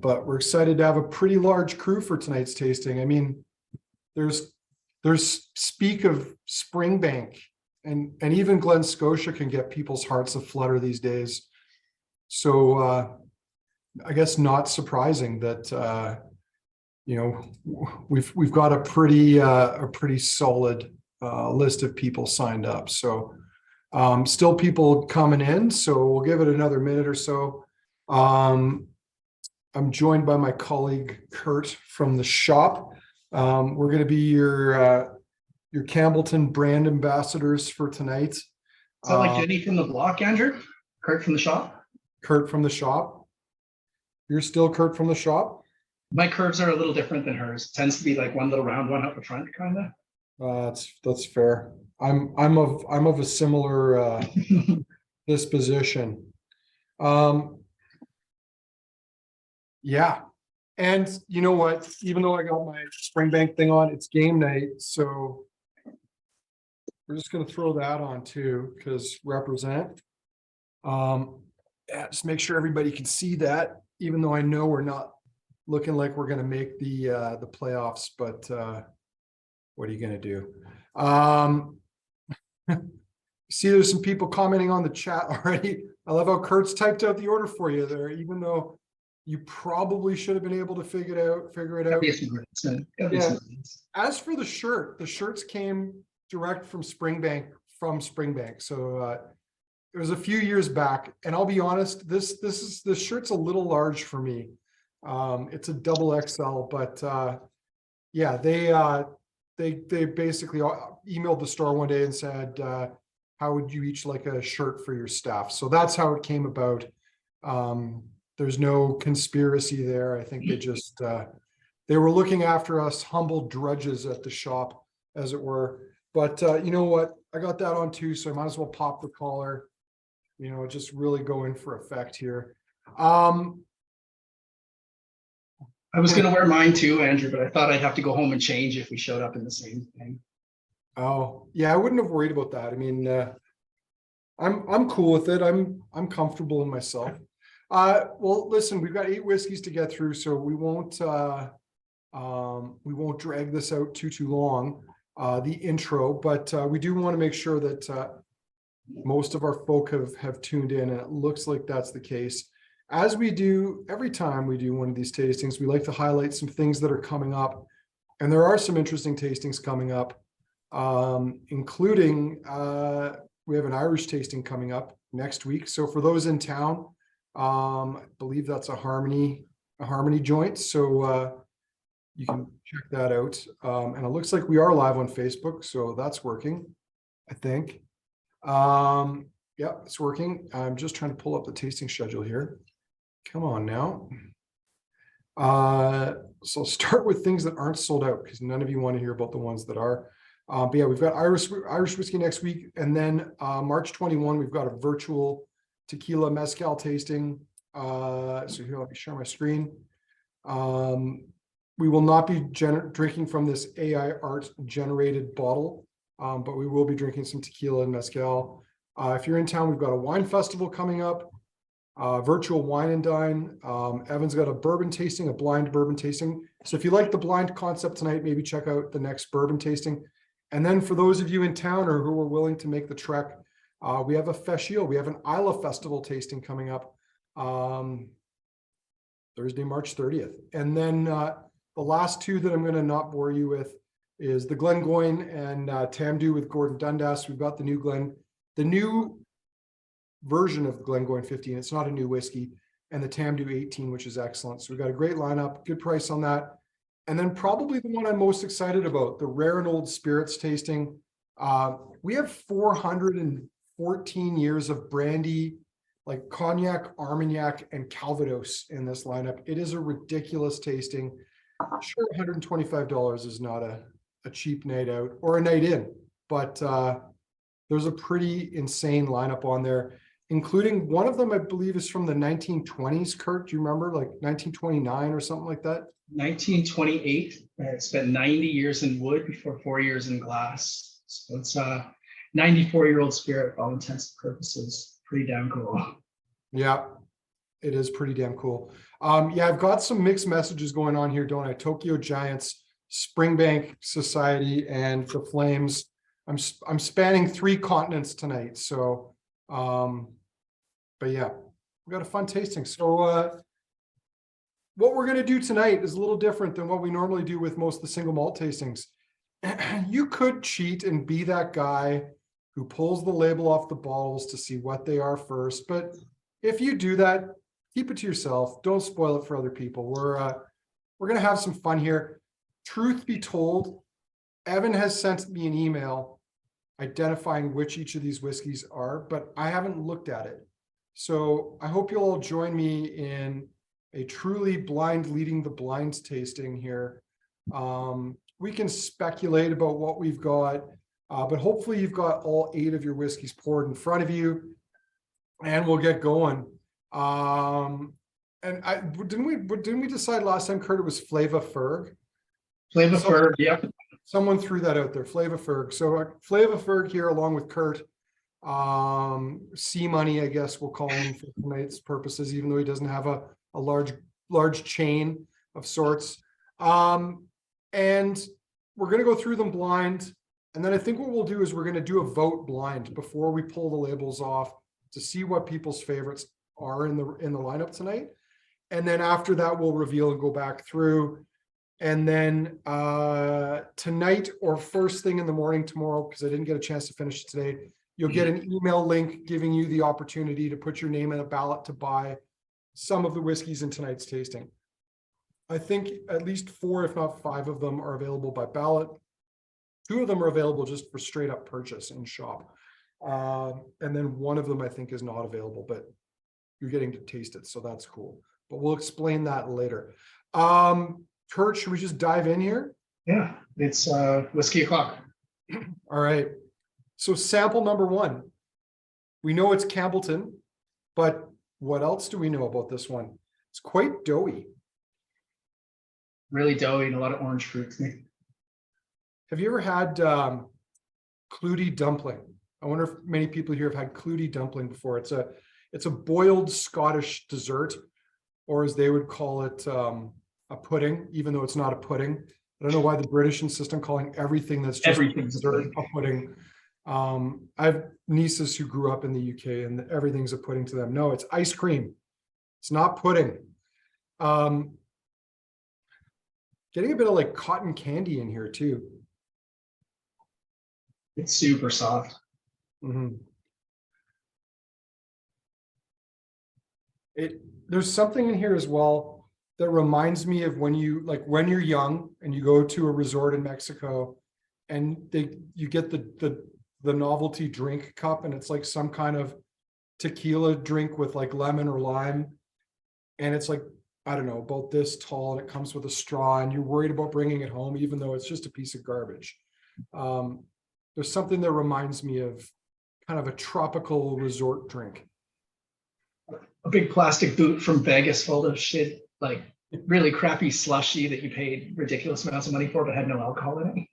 but we're excited to have a pretty large crew for tonight's tasting. I mean, there's speak of Springbank and even Glen Scotia can get people's hearts aflutter these days. So I guess not surprising that we've got a pretty solid list of people signed up. So still people coming in, so we'll give it another minute or so. I'm joined by my colleague Kurt from the shop. We're going to be your Campbeltown brand ambassadors for tonight. Is that like Jenny from the block, Andrew? Kurt from the shop? Kurt from the shop. You're still Kurt from the shop? My curves are a little different than hers. It tends to be like one little round one up the front, kind of. That's fair. I'm of a similar disposition. Yeah. And you know what? Even though I got my Springbank thing on, it's game night. So we're just going to throw that on too, because represent. Yeah, just make sure everybody can see that, even though I know we're not looking like we're going to make the playoffs, but what are you going to do? See, there's some people commenting on the chat already. I love how Kurt's typed out the order for you there, even though you probably should have been able to figure it out. Yeah. As for the shirts came direct from Springbank, So it was a few years back, and I'll be honest, this shirt's a little large for me. It's a double XL, but yeah, they basically emailed the store one day and said, how would you each like a shirt for your staff? So that's how it came about. There's no conspiracy there. I think they just they were looking after us humble drudges at the shop, as it were. But you know what? I got that on too, so I might as well pop the collar. Just really go in for effect here. I was going to wear mine too, Andrew, but I thought I'd have to go home and change if we showed up in the same thing. Oh, yeah, I wouldn't have worried about that. I mean, I'm cool with it. I'm comfortable in myself. Well, listen, we've got 8 whiskeys to get through, so we won't drag this out too long. The intro, but we do want to make sure that most of our folk have tuned in, and it looks like that's the case. As we do every time we do one of these tastings, we like to highlight some things that are coming up, and there are some interesting tastings coming up, including we have an Irish tasting coming up next week. So for those in town, I believe that's a Harmony joint. So you can check that out. And it looks like we are live on Facebook, so that's working, I think. Yeah, it's working. I'm just trying to pull up the tasting schedule here. Come on now. So I'll start with things that aren't sold out, because none of you want to hear about the ones that are. But yeah, we've got Irish whiskey next week, and then March 21, we've got a virtual tequila mezcal tasting. So here, let me share my screen. We will not be drinking from this AI art generated bottle, but we will be drinking some tequila and mezcal. If you're in town, we've got a wine festival coming up, virtual wine and dine. Evan's got a bourbon tasting, a blind bourbon tasting. So if you like the blind concept tonight, maybe check out the next bourbon tasting. And then for those of you in town or who are willing to make the trek, we have a Feshio. We have an Isla Festival tasting coming up Thursday, March 30th. And then the last two that I'm going to not bore you with is the Glengyle and Tamdhu with Gordon Dundas. We've got the new version of the Glengyle 15. It's not a new whiskey, and the Tamdhu 18, which is excellent. So we've got a great lineup, good price on that. And then probably the one I'm most excited about, the Rare and Old Spirits tasting. We have 414 years of brandy, like Cognac, Armagnac, and Calvados in this lineup. It is a ridiculous tasting. Sure, $125 is not a cheap night out or a night in, but there's a pretty insane lineup on there, including one of them, I believe, is from the 1920s. Kurt, do you remember, like 1929 or something like that? 1928. I spent 90 years in wood before 4 years in glass. So it's a 94-year-old spirit for all intents and purposes. Pretty damn cool. Yeah, it is pretty damn cool. Yeah, I've got some mixed messages going on here, don't I? Tokyo Giants, Springbank Society, and the Flames. I'm spanning 3 continents tonight. So, but yeah, we got a fun tasting. So, what we're going to do tonight is a little different than what we normally do with most of the single malt tastings. You could cheat and be that guy who pulls the label off the bottles to see what they are first. But if you do that, keep it to yourself. Don't spoil it for other people. We're going to have some fun here. Truth be told, Evan has sent me an email identifying which each of these whiskeys are, but I haven't looked at it. So I hope you'll all join me in a truly blind leading the blinds tasting here. We can speculate about what we've got, but hopefully you've got all 8 of your whiskeys poured in front of you, and we'll get going. And didn't we decide last time, Kurt, it was Flava Ferg? Flava Ferg, yep. Someone threw that out there, Flava Ferg. So Flava Ferg here, along with Kurt. C Money, I guess we'll call him for tonight's purposes, even though he doesn't have a large chain of sorts. And we're going to go through them blind. And then I think what we'll do is we're going to do a vote blind before we pull the labels off to see what people's favorites are in the lineup tonight. And then after that, we'll reveal and go back through. And then tonight or first thing in the morning tomorrow, because I didn't get a chance to finish it today, you'll get an email link giving you the opportunity to put your name in a ballot to buy some of the whiskeys in tonight's tasting. I think at least 4, if not 5 of them are available by ballot. 2 of them are available just for straight up purchase in shop. And then 1 of them I think is not available, but you're getting to taste it. So that's cool. But we'll explain that later. Kurt, should we just dive in here? Yeah, it's whiskey o'clock. All right. So sample number 1. We know it's Campbeltown, but what else do we know about this one? It's quite doughy. Really doughy and a lot of orange fruit to me. Have you ever had clouty dumpling? I wonder if many people here have had clouty dumpling before. It's a boiled Scottish dessert, or as they would call it, a pudding, even though it's not a pudding. I don't know why the British insist on calling everything that's just dessert a pudding. I have nieces who grew up in the UK and everything's a pudding to them. No, it's ice cream. It's not pudding. Getting a bit of like cotton candy in here too. It's super soft. Mm-hmm. There's something in here as well that reminds me of when you're young and you go to a resort in Mexico and you get the novelty drink cup, and it's like some kind of tequila drink with like lemon or lime, and it's like, I don't know, about this tall, and it comes with a straw, and you're worried about bringing it home even though it's just a piece of garbage. There's something that reminds me of kind of a tropical resort drink. A big plastic boot from Vegas full of shit, like really crappy slushy that you paid ridiculous amounts of money for but had no alcohol in it.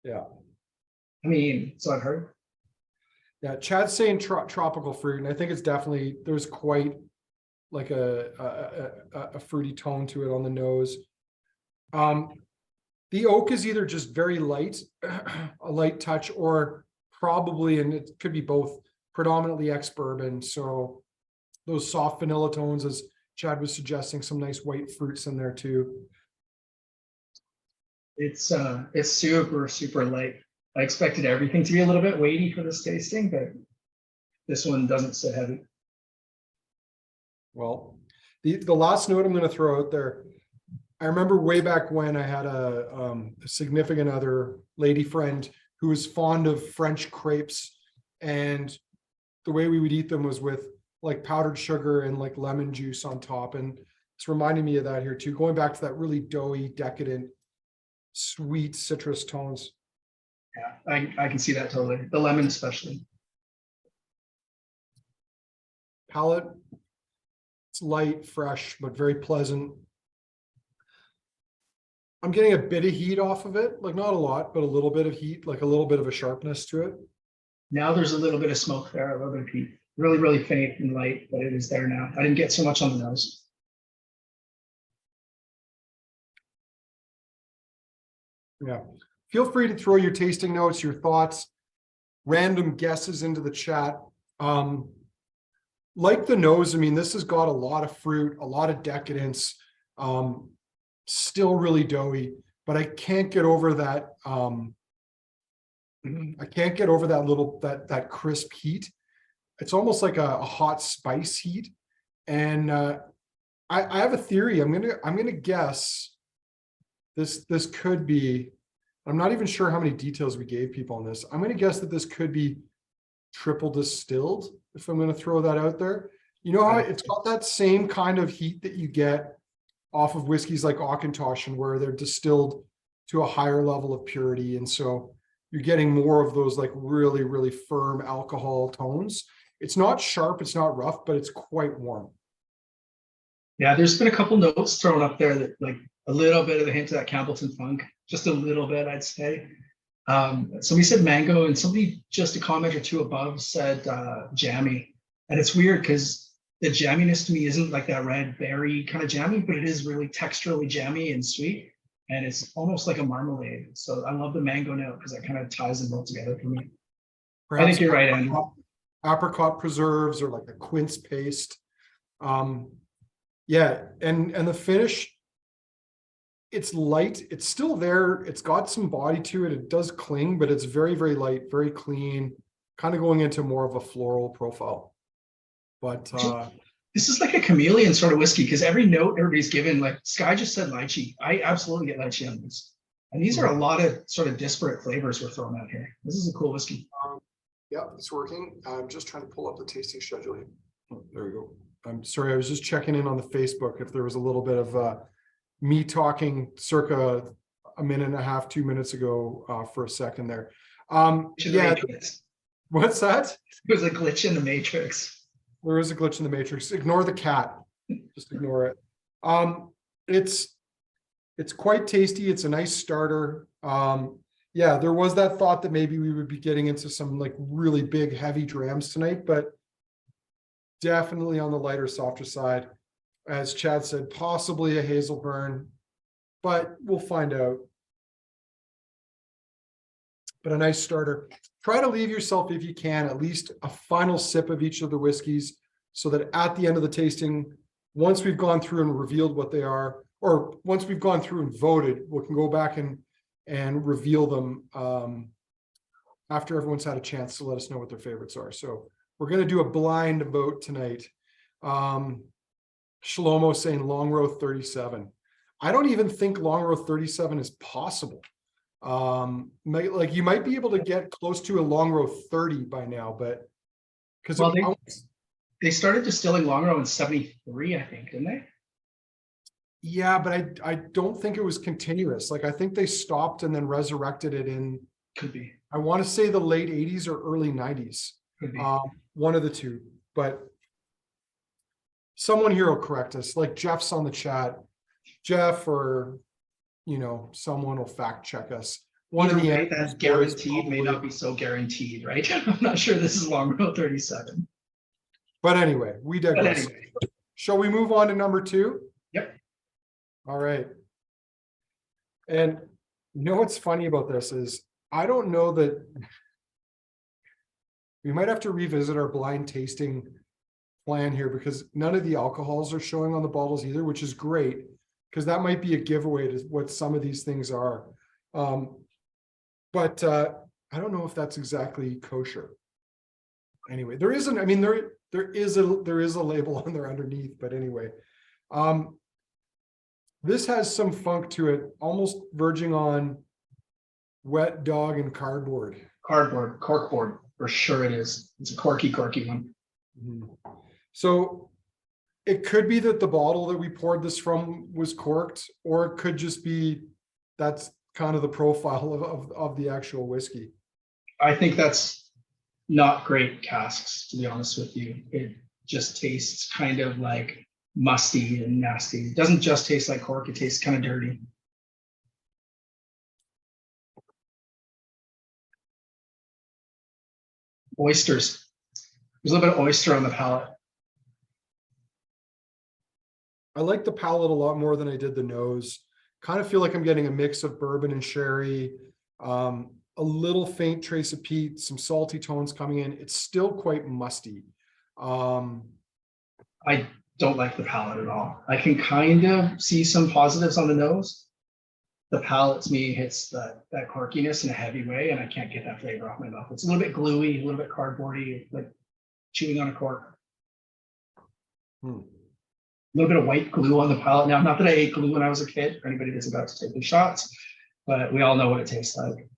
Yeah. I mean, so I've heard. Yeah, Chad's saying tropical fruit, and I think it's definitely, there's quite like a fruity tone to it on the nose. The oak is either just very light, a light touch, or probably, and it could be both, predominantly ex-bourbon. So those soft vanilla tones, as Chad was suggesting, some nice white fruits in there too. It's super, super light. I expected everything to be a little bit weighty for this tasting, but this one doesn't sit heavy. Well, the last note I'm going to throw out there, I remember way back when I had a significant other lady friend who was fond of French crepes, and the way we would eat them was with like powdered sugar and like lemon juice on top. And it's reminding me of that here too, going back to that really doughy, decadent, sweet citrus tones. Yeah, I can see that totally. The lemon especially. Palate, it's light, fresh, but very pleasant. I'm getting a bit of heat off of it, like not a lot, but a little bit of heat, like a little bit of a sharpness to it. Now there's a little bit of smoke there, a little bit of heat. Really, really faint and light, but it is there now. I didn't get so much on the nose. Yeah. Feel free to throw your tasting notes, your thoughts, random guesses into the chat. Like the nose, I mean, this has got a lot of fruit, a lot of decadence, still really doughy, but I can't get over that. I can't get over that little, that crisp heat. It's almost like a hot spice heat. And I have a theory. I'm gonna guess this could be, I'm not even sure how many details we gave people on this. I'm gonna guess that this could be triple distilled, if I'm gonna throw that out there. You know how it's got that same kind of heat that you get off of whiskeys like Auchentoshan, where they're distilled to a higher level of purity. And so you're getting more of those like really, really firm alcohol tones. It's not sharp, it's not rough, but it's quite warm. Yeah, there's been a couple notes thrown up there that like a little bit of the hint of that Campbeltown funk, just a little bit, I'd say. Somebody said mango, and somebody just a comment or two above said jammy. And it's weird because the jamminess to me isn't like that red berry kind of jammy, but it is really texturally jammy and sweet. And it's almost like a marmalade. So I love the mango note because that kind of ties them both together for me. Perhaps I think you're right, Andrew. Apricot preserves or like a quince paste. Yeah, and the finish, it's light, it's still there, it's got some body to it, it does cling, but it's very, very light, very clean, kind of going into more of a floral profile. But this is like a chameleon sort of whiskey because every note everybody's given, like Sky just said lychee. I absolutely get lychee on this. And these are a lot of sort of disparate flavors we're throwing out here. This is a cool whiskey. Yeah, it's working. I'm just trying to pull up the tasting schedule here. Oh, there we go. I'm sorry, I was just checking in on the Facebook if there was a little bit of me talking circa a minute and a half, 2 minutes ago for a second there. Yeah, what's that? There's a glitch in the matrix. There is a glitch in the matrix. Ignore the cat. Just ignore it. It's quite tasty. It's a nice starter. Yeah, there was that thought that maybe we would be getting into some like really big, heavy drams tonight, but definitely on the lighter, softer side. As Chad said, possibly a Hazelburn, but we'll find out. But a nice starter. Try to leave yourself, if you can, at least a final sip of each of the whiskeys so that at the end of the tasting, once we've gone through and revealed what they are, or once we've gone through and voted, we can go back and reveal them after everyone's had a chance to let us know what their favorites are. So we're going to do a blind vote tonight. Shlomo saying Longrow 37. I don't even think Longrow 37 is possible. Like you might be able to get close to a Longrow 30 by now, but because they started distilling Longrow in 73, I think, didn't they? Yeah, but I don't think it was continuous. Like I think they stopped and then resurrected it in, could be, I want to say the late 80s or early 90s. Could be. One of the two, but someone here will correct us. Like Jeff's on the chat, Jeff, or someone will fact check us. One of the that's guaranteed may not be so guaranteed, right? I'm not sure this is Longrow 37. But anyway, we digress. Anyway. Shall we move on to number 2? Yep. All right. And what's funny about this is I don't know that we might have to revisit our blind tasting plan here because none of the alcohols are showing on the bottles either, which is great because that might be a giveaway to what some of these things are. But I don't know if that's exactly kosher. Anyway, there isn't. I mean, there is a label on there underneath. But anyway, this has some funk to it, almost verging on wet dog and cardboard. Corkboard, for sure it is. It's a corky one. Mm-hmm. So it could be that the bottle that we poured this from was corked, or it could just be that's kind of the profile of the actual whiskey. I think that's not great casks, to be honest with you. It just tastes kind of like musty and nasty. It doesn't just taste like cork, it tastes kind of dirty. Oysters. There's a little bit of oyster on the palate. I like the palate a lot more than I did the nose. kind of feel like I'm getting a mix of bourbon and sherry, a little faint trace of peat, some salty tones coming in. It's still quite musty. I don't like the palate at all. I can kind of see some positives on the nose. The palate to me hits that corkiness in a heavy way, and I can't get that flavor off my mouth. It's a little bit gluey, a little bit cardboardy, like chewing on a cork. A little bit of white glue on the palate. Now, not that I ate glue when I was a kid, for anybody that's about to take the shots, but we all know what it tastes like.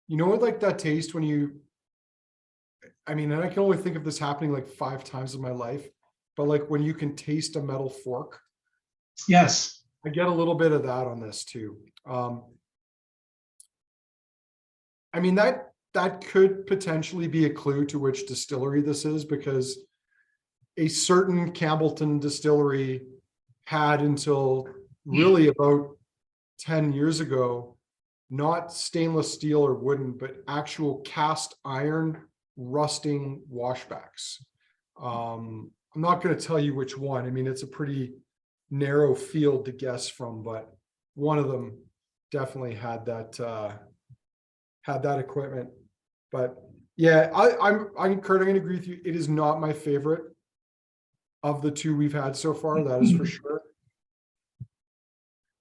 You know what, like that taste when you, I mean, and I can only think of this happening like 5 times in my life, but like when you can taste a metal fork. Yes. I get a little bit of that on this too. I mean, that could potentially be a clue to which distillery this is, because a certain Campbeltown distillery had until really about 10 years ago, not stainless steel or wooden, but actual cast iron rusting washbacks. I'm not going to tell you which one. I mean, it's a pretty narrow field to guess from, but one of them definitely had that equipment. But yeah, I'm Kurt, I'm going to agree with you. It is not my favorite of the 2 we've had so far. That is for sure.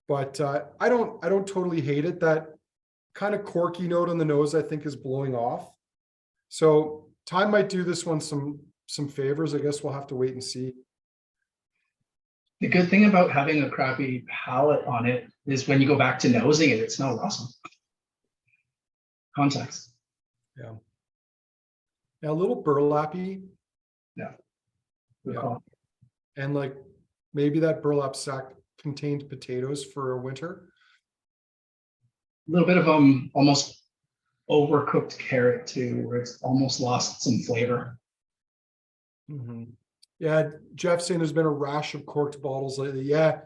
But I don't totally hate it. That kind of corky note on the nose, I think, is blowing off. So time might do this one some favors. I guess we'll have to wait and see. The good thing about having a crappy palate on it is when you go back to nosing it, it smells awesome. Context. Yeah. Yeah, a little burlappy. Yeah. Yeah. And like maybe that burlap sack contained potatoes for a winter. A little bit of almost overcooked carrot too, where it's almost lost some flavor. Yeah, Jeff saying there's been a rash of corked bottles lately. Yeah.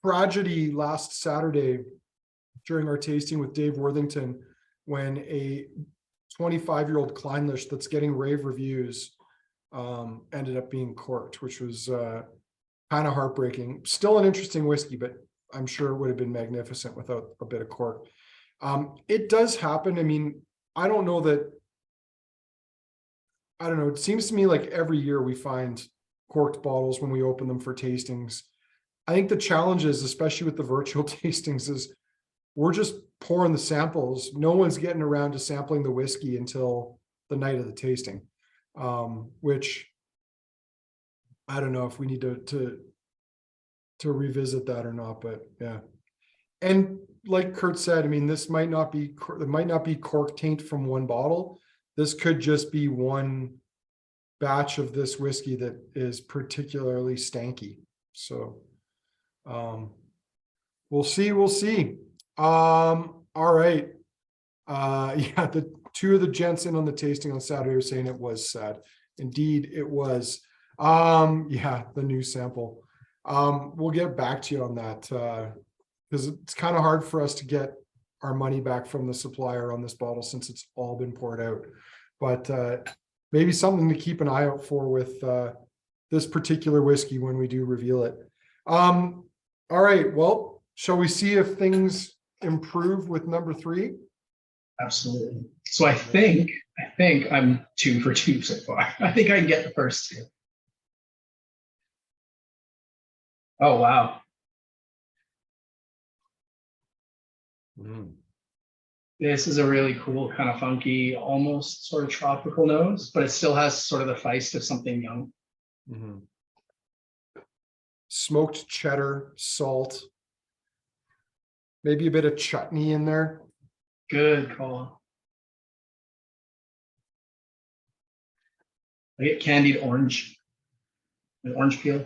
Tragedy last Saturday during our tasting with Dave Worthington, when a 25-year-old Kleinlish that's getting rave reviews ended up being corked, which was kind of heartbreaking. Still an interesting whiskey, but I'm sure it would have been magnificent without a bit of cork. It does happen. I mean, I don't know. It seems to me like every year we find corked bottles when we open them for tastings. I think the challenge is, especially with the virtual tastings, is we're just pouring the samples. No one's getting around to sampling the whiskey until the night of the tasting, which I don't know if we need to revisit that or not, but yeah. And like Kurt said, I mean, it might not be cork taint from one bottle. This could just be one batch of this whiskey that is particularly stanky. So we'll see. All right. Yeah, the 2 of the gents in on the tasting on Saturday were saying it was sad. Indeed, it was. Yeah, the new sample. We'll get back to you on that because it's kind of hard for us to get our money back from the supplier on this bottle since it's all been poured out. But maybe something to keep an eye out for with this particular whiskey when we do reveal it. All right, well, shall we see if things improve with number 3? Absolutely. So I think I'm 2 for 2 so far. I think I can get the first 2. Oh, wow. This is a really cool, kind of funky, almost sort of tropical nose, but it still has sort of the feist of something young. Smoked cheddar, salt, maybe a bit of chutney in there. Good call. I get candied orange, an orange peel.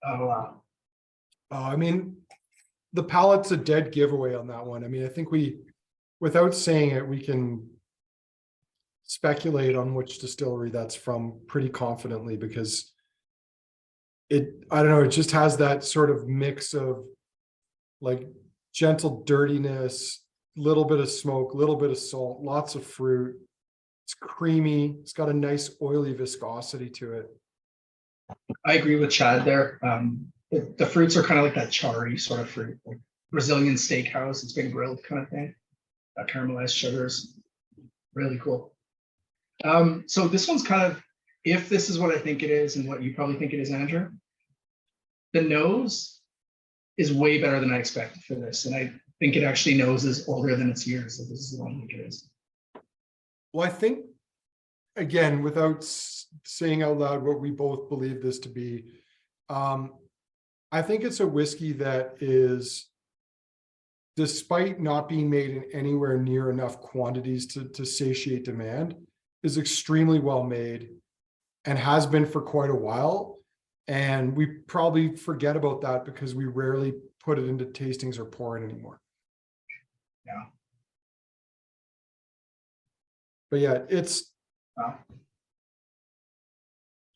Oh, wow. I mean, the palate's a dead giveaway on that one. I mean, I think without saying it, we can speculate on which distillery that's from pretty confidently because I don't know, it just has that sort of mix of like gentle dirtiness, little bit of smoke, little bit of salt, lots of fruit. It's creamy. It's got a nice oily viscosity to it. I agree with Chad there. The fruits are kind of like that charry sort of fruit, like Brazilian steakhouse. It's been grilled kind of thing. That caramelized sugars, really cool. So this one's kind of, if this is what I think it is and what you probably think it is, Andrew, the nose is way better than I expected for this. And I think it actually noses older than its years. So this is the one I think it is. Well, I think, again, without saying out loud what we both believe this to be, I think it's a whiskey that is, despite not being made in anywhere near enough quantities to satiate demand, is extremely well made and has been for quite a while. And we probably forget about that because we rarely put it into tastings or pour it anymore. Yeah. But yeah, it's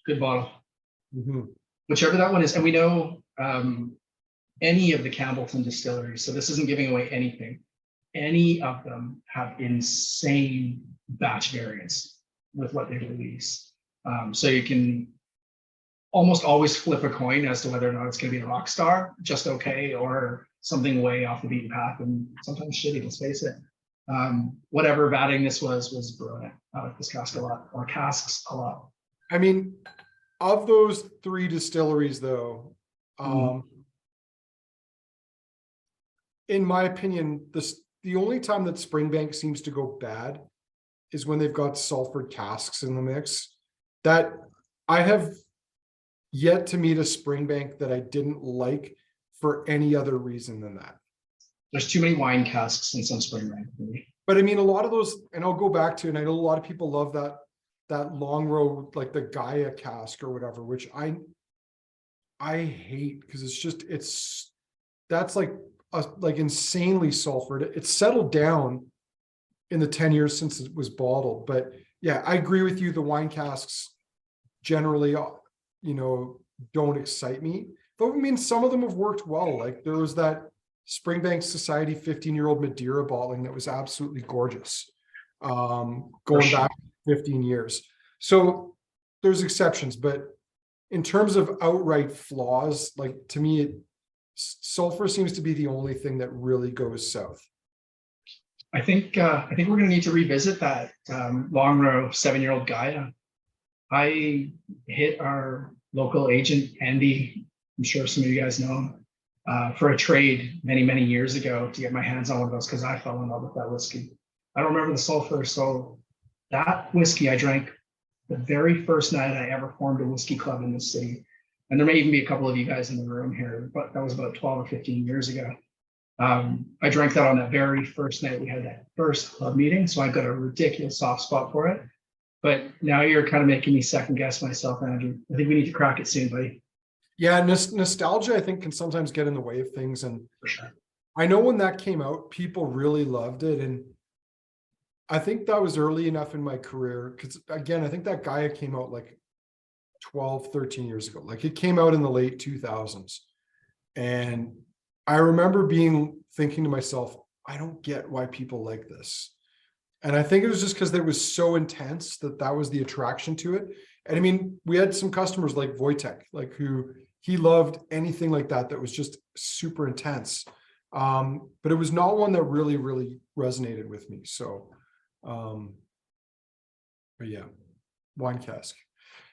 good bottle. Mm-hmm. Whichever that one is. And we know any of the Campbeltown distilleries, so this isn't giving away anything. Any of them have insane batch variance with what they release. So you can almost always flip a coin as to whether or not it's going to be a rock star, just okay, or something way off the beaten path, and sometimes shitty, let's face it. Whatever vatting this was brilliant. I like this cask a lot, or casks a lot. I mean, of those three distilleries, though, in my opinion, the only time that Springbank seems to go bad is when they've got sulfured casks in the mix. That I have yet to meet a Springbank that I didn't like for any other reason than that. There's too many wine casks in some Springbank for me. But I mean, a lot of those, and I'll go back to, and I know a lot of people love that Longrow, like the Gaia cask or whatever, which I hate because that's like insanely sulfured. It's settled down in the 10 years since it was bottled. But yeah, I agree with you. The wine casks generally, don't excite me. But I mean, some of them have worked well. Like there was that Springbank Society 15-year-old Madeira bottling that was absolutely gorgeous. Going back 15 years. So there's exceptions, but in terms of outright flaws, like to me, sulfur seems to be the only thing that really goes south. I think we're going to need to revisit that Longrow 7-year-old Gaia. I hit our local agent, Andy, I'm sure some of you guys know him, for a trade many years ago to get my hands on one of those because I fell in love with that whiskey. I don't remember the sulfur, so that whiskey I drank the very first night I ever formed a whiskey club in this city. And there may even be a couple of you guys in the room here, but that was about 12 or 15 years ago. I drank that on that very first night we had that first club meeting, so I've got a ridiculous soft spot for it. But now you're kind of making me second guess myself, Andrew. I think we need to crack it soon, buddy. Yeah, nostalgia, I think, can sometimes get in the way of things. And for sure, I know when that came out, people really loved it. And I think that was early enough in my career because, again, I think that Gaia came out like 12, 13 years ago. Like it came out in the late 2000s. And I remember thinking to myself, I don't get why people like this. And I think it was just because it was so intense that was the attraction to it. And I mean, we had some customers like Wojtek, like who he loved anything like that was just super intense. But it was not one that really resonated with me. So, but yeah, wine cask.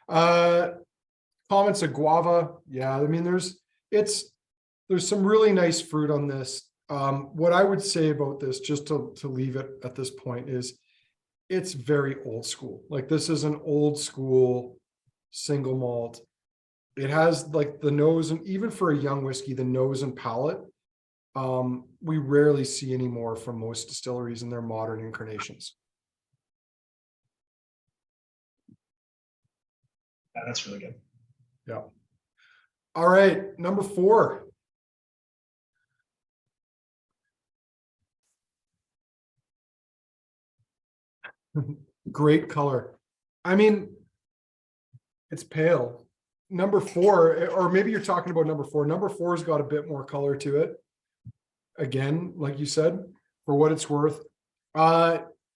Comments of guava. Yeah, I mean, there's some really nice fruit on this. What I would say about this, just to leave it at this point, is it's very old school. Like this is an old school single malt. It has like the nose, and even for a young whiskey, the nose and palate, we rarely see anymore from most distilleries in their modern incarnations. Yeah, that's really good. Yeah. All right, number 4. Great color. I mean, it's pale. number 4, or maybe you're talking about number 4. Number 4's got a bit more color to it. Again, like you said, for what it's worth.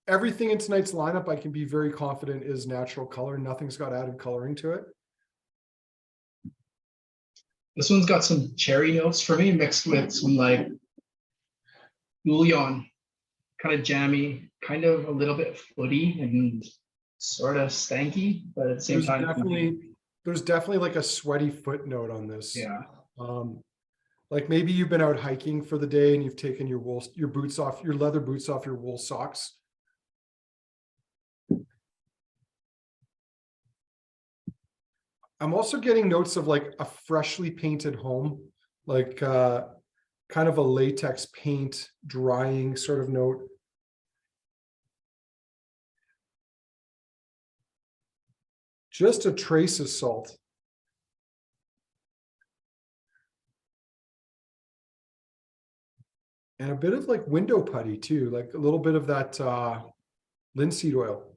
Everything in tonight's lineup, I can be very confident is natural color. Nothing's got added coloring to it. This one's got some cherry notes for me, mixed with some like bouillon, kind of jammy, kind of a little bit footy and sort of stanky, but at the same time, there's definitely like a sweaty footnote on this. yeah. Like maybe you've been out hiking for the day and you've taken your boots off, your leather boots off your wool socks. I'm also getting notes of like a freshly painted home, like kind of a latex paint drying sort of note. Just a trace of salt. And a bit of like window putty too, like a little bit of that linseed oil.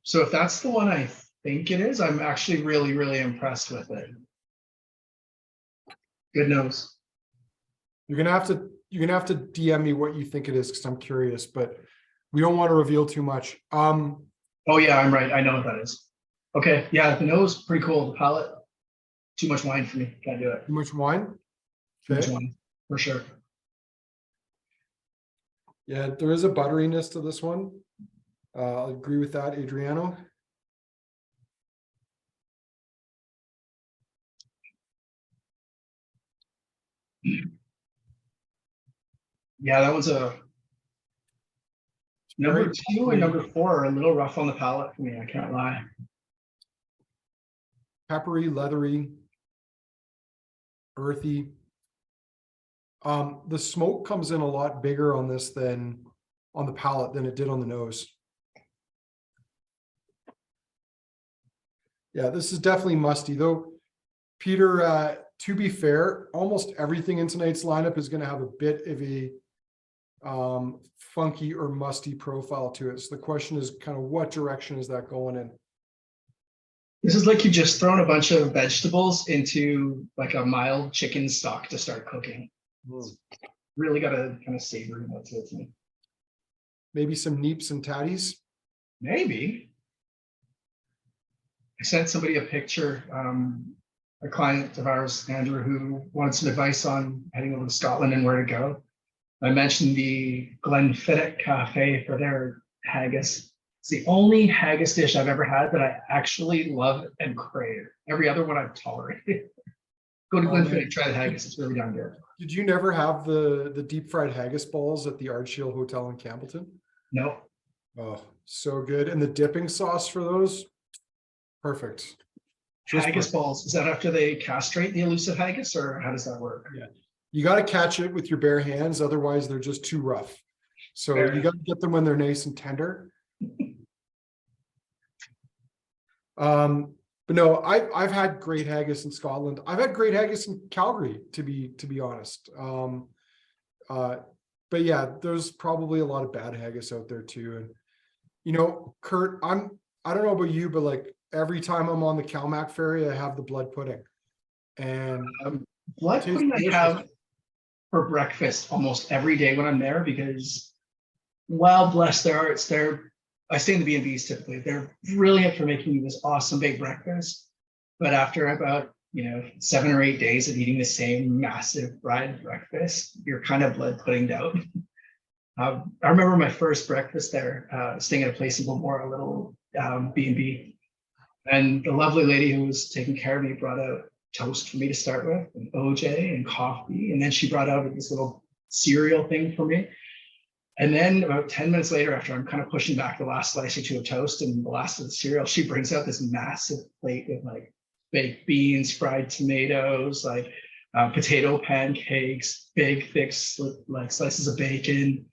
So if that's the one I think it is, I'm actually really, really impressed with it. Good nose. You're gonna have to DM me what you think it is because I'm curious, but we don't want to reveal too much. Oh yeah, I'm right. I know what that is. Okay, yeah, the nose pretty cool. The palate, too much wine for me. Can't do it. Too much wine? Too Okay. much wine, for sure. Yeah, there is a butteriness to this one. I'll agree with that, Adriano. Yeah, that was a number 2 and number 4 are a little rough on the palate for me. I can't lie. Peppery, leathery, earthy. The smoke comes in a lot bigger on this than on the palate than it did on the nose. Yeah, this is definitely musty though. Peter, to be fair, almost everything in tonight's lineup is going to have a bit of a funky or musty profile to it. So the question is kind of what direction is that going in? This is like you just thrown a bunch of vegetables into like a mild chicken stock to start cooking. Really got a kind of savory note to it. Maybe some neeps and tatties. Maybe. I sent somebody a picture, a client of ours, Andrew, who wanted some advice on heading over to Scotland and where to go. I mentioned the Glenfiddich Cafe for their haggis. It's the only haggis dish I've ever had that I actually love and crave. Every other one I've tolerated. Go to Glenfiddich, try the haggis. It's really darn good. Did you never have the deep fried haggis balls at the Ardshiel Hotel in Campbeltown? No. Oh, so good. And the dipping sauce for those? Perfect. Haggis balls, is that after they castrate the elusive haggis or how does that work? Yeah. You got to catch it with your bare hands. Otherwise they're just too rough. So you got to get them when they're nice and tender. But no, I've had great haggis in Scotland. I've had great haggis in Calgary, to be honest. But yeah, there's probably a lot of bad haggis out there too. And you know, Kurt, I don't know about you, but like every time I'm on the Calmac ferry, I have the blood pudding. And blood pudding I have for breakfast almost every day when I'm there because while blessed their hearts, I stay in the B&Bs typically. They're brilliant for making you this awesome baked breakfast. But after about 7 or 8 days of eating the same massive fried breakfast, you're kind of blood puddinged out. I remember my first breakfast there, staying at a place in Gilmore, a little B&B. And the lovely lady who was taking care of me brought out toast for me to start with, and OJ and coffee. And then she brought out this little cereal thing for me. And then about 10 minutes later, after I'm kind of pushing back the last slice or two of toast and the last of the cereal, she brings out this massive plate with like baked beans, fried tomatoes, like potato pancakes, big, thick, like slices of bacon,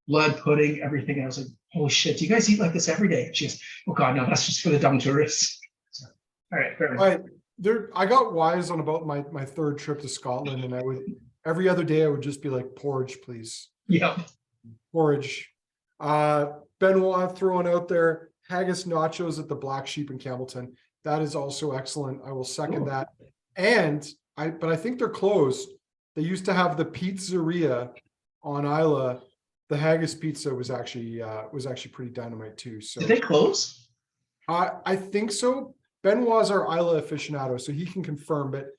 blood pudding, everything. And I was like, holy shit, do you guys eat like this every day? She goes, oh God, no, that's just for the dumb tourists. So, all right, fair enough. I got wise on about my third trip to Scotland, and I would every other day I would just be like, porridge, please. Yeah. Porridge. Benoit throwing out there haggis nachos at the Black Sheep in Campbellton. That is also excellent. I will second that. And but I think they're closed. They used to have the pizzeria on Isla. The haggis pizza was actually pretty dynamite too. So Did they close? I think so. Benoit's our Isla aficionado, so he can confirm. But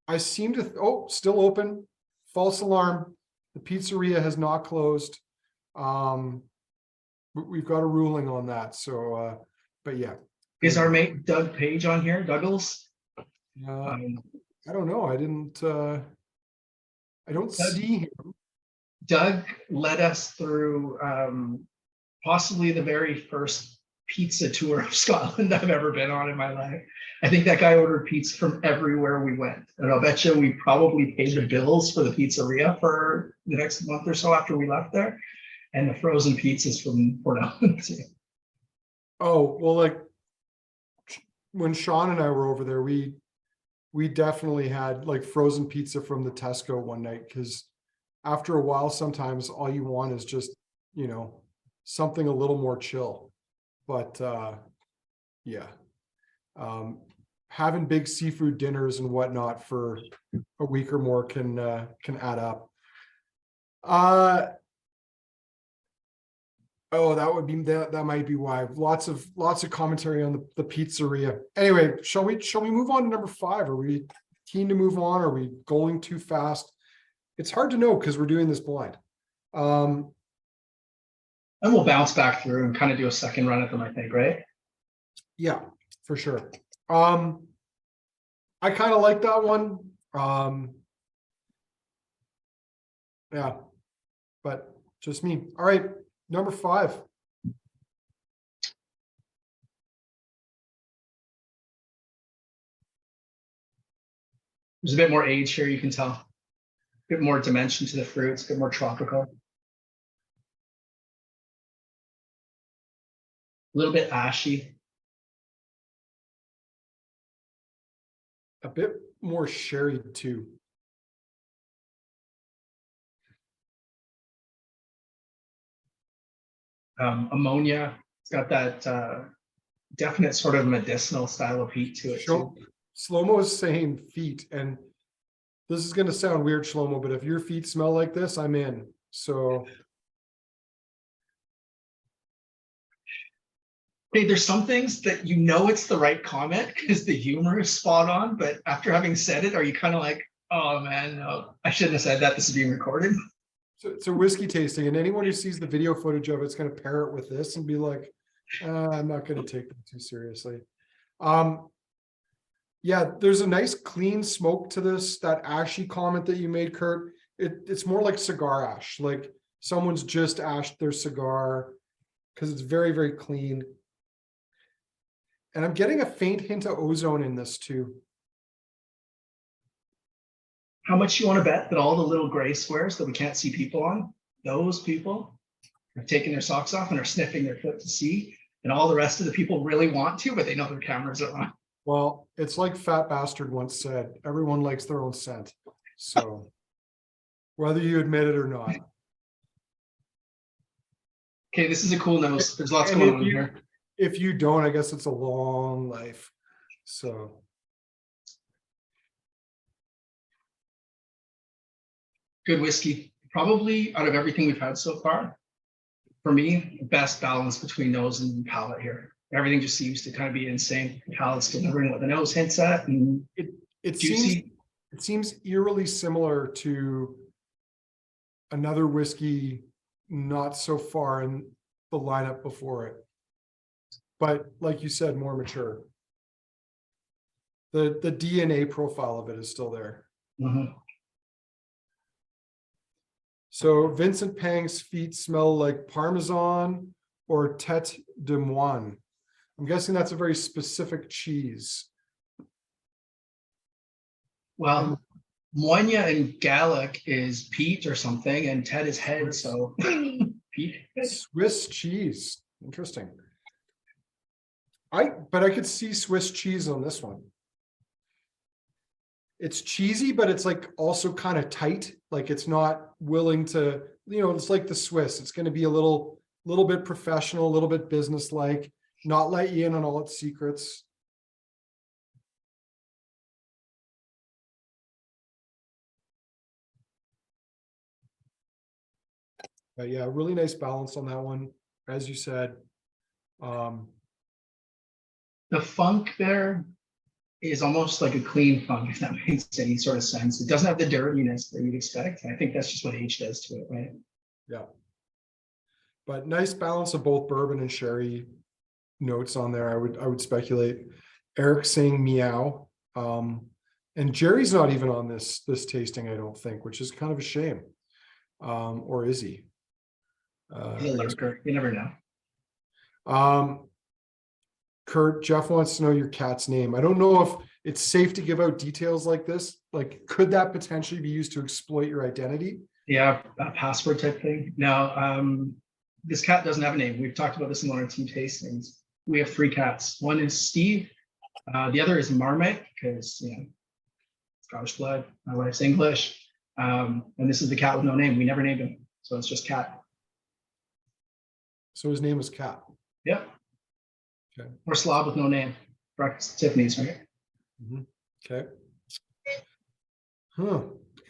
I seem to still open. False alarm. The pizzeria has not closed. We've got a ruling on that. So, but yeah. Is our mate Doug Page on here? Douglas? I don't know. I don't see him. Doug led us through possibly the very first pizza tour of Scotland I've ever been on in my life. I think that guy ordered pizza from everywhere we went. And I'll bet you we probably paid the bills for the pizzeria for the next month or so after we left there. And the frozen pizzas from Port Ellen. Oh, well, like when Sean and I were over there, we definitely had like frozen pizza from the Tesco one night, because after a while, sometimes all you want is just, something a little more chill. But yeah, having big seafood dinners and whatnot for a week or more can add up. Oh, that might be why. Lots of commentary on the pizzeria. Anyway, shall we move on to number 5? Are we keen to move on? Are we going too fast? It's hard to know because we're doing this blind. And we'll bounce back through and kind of do a second run at them, I think, right? Yeah, for sure. I kind of like that one. Yeah, but just me. All right, number 5. There's a bit more age here, you can tell. A bit more dimension to the fruits, a bit more tropical. A little bit ashy. A bit more sherry too. Ammonia. It's got that definite sort of medicinal style of heat to it too. Shlomo is saying feet, and this is going to sound weird, Shlomo, but if your feet smell like this, I'm in. So. Hey, there's some things that it's the right comment because the humor is spot on, but after having said it, are you kind of like, oh man, no, I shouldn't have said that. This is being recorded. So it's a whiskey tasting, and anyone who sees the video footage of it's going to pair it with this and be like, I'm not going to take that too seriously. Yeah, there's a nice clean smoke to this. That ashy comment that you made, Kurt, it's more like cigar ash, like someone's just ashed their cigar, because it's very, very clean. And I'm getting a faint hint of ozone in this too. How much you want to bet that all the little gray squares that we can't see people on, those people are taking their socks off and are sniffing their foot to see, and all the rest of the people really want to, but they know their cameras are on. Well, it's like Fat Bastard once said, everyone likes their own scent. So whether you admit it or not. Okay, this is a cool nose. There's lots going on here. If you don't, I guess it's a long life. So. Good whiskey. Probably out of everything we've had so far, for me, best balance between nose and palate here. Everything just seems to kind of be insane. The palate's delivering what the nose hints at, and it seems eerily similar to another whiskey not so far in the lineup before it. But like you said, more mature. The DNA profile of it is still there. Mm-hmm. So Vincent Pang's feet smell like Parmesan or Tête de Moine. I'm guessing that's a very specific cheese. Well, Moine in Gaelic is peat or something, and Tête is head, so peat. Swiss cheese. Interesting. But I could see Swiss cheese on this one. It's cheesy, but it's like also kind of tight. Like it's not willing to, it's like the Swiss. It's going to be a little little bit professional, a little bit business-like, not let you in on all its secrets. But yeah, really nice balance on that one, as you said. The funk there is almost like a clean funk, if that makes any sort of sense. It doesn't have the dirtiness that you'd expect. I think that's just what age does to it, right? Yeah. But nice balance of both bourbon and sherry notes on there. I would speculate. Eric saying meow. And Jerry's not even on this tasting, I don't think, which is kind of a shame. Or is he? You never know. Kurt, Jeff wants to know your cat's name. I don't know if it's safe to give out details like this. Like, could that potentially be used to exploit your identity? Yeah, a password type thing. Now, this cat doesn't have a name. We've talked about this in one or two tastings. We have 3 cats. One is Steve. The other is Marmite, because, you know, Scottish blood. My wife's English. And this is the cat with no name. We never named him. So it's just Cat. So his name was Cat. Yep. Okay. Or Slob with no name. Breakfast Tiffany's, right? Okay. Huh.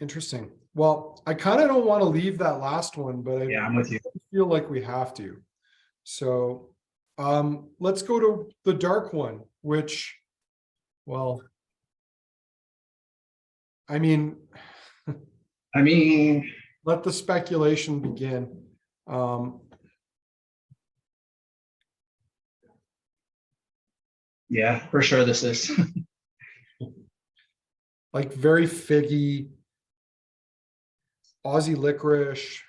Interesting. Well, I kind of don't want to leave that last one, but I'm with you. feel like we have to. So let's go to the dark one, which, well, I mean, let the speculation begin. Yeah, for sure this is. Like very figgy, Aussie licorice.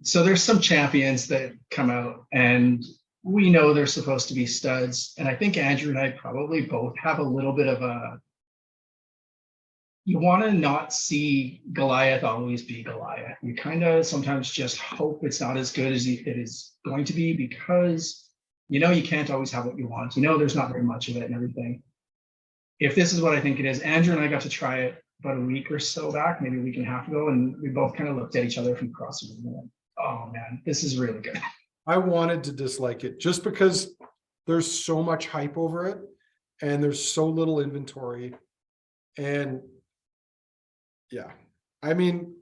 So there's some champions that come out and we know they're supposed to be studs. And I think Andrew and I probably both have a little bit of a, you want to not see Goliath always be Goliath. You kind of sometimes just hope it's not as good as it is going to be, because you know you can't always have what you want. You know there's not very much of it and everything. If this is what I think it is, Andrew and I got to try it about a week or so back, maybe a week and a half ago, and we both kind of looked at each other from across the room and went, oh man, this is really good. I wanted to dislike it just because there's so much hype over it and there's so little inventory. And yeah, I mean,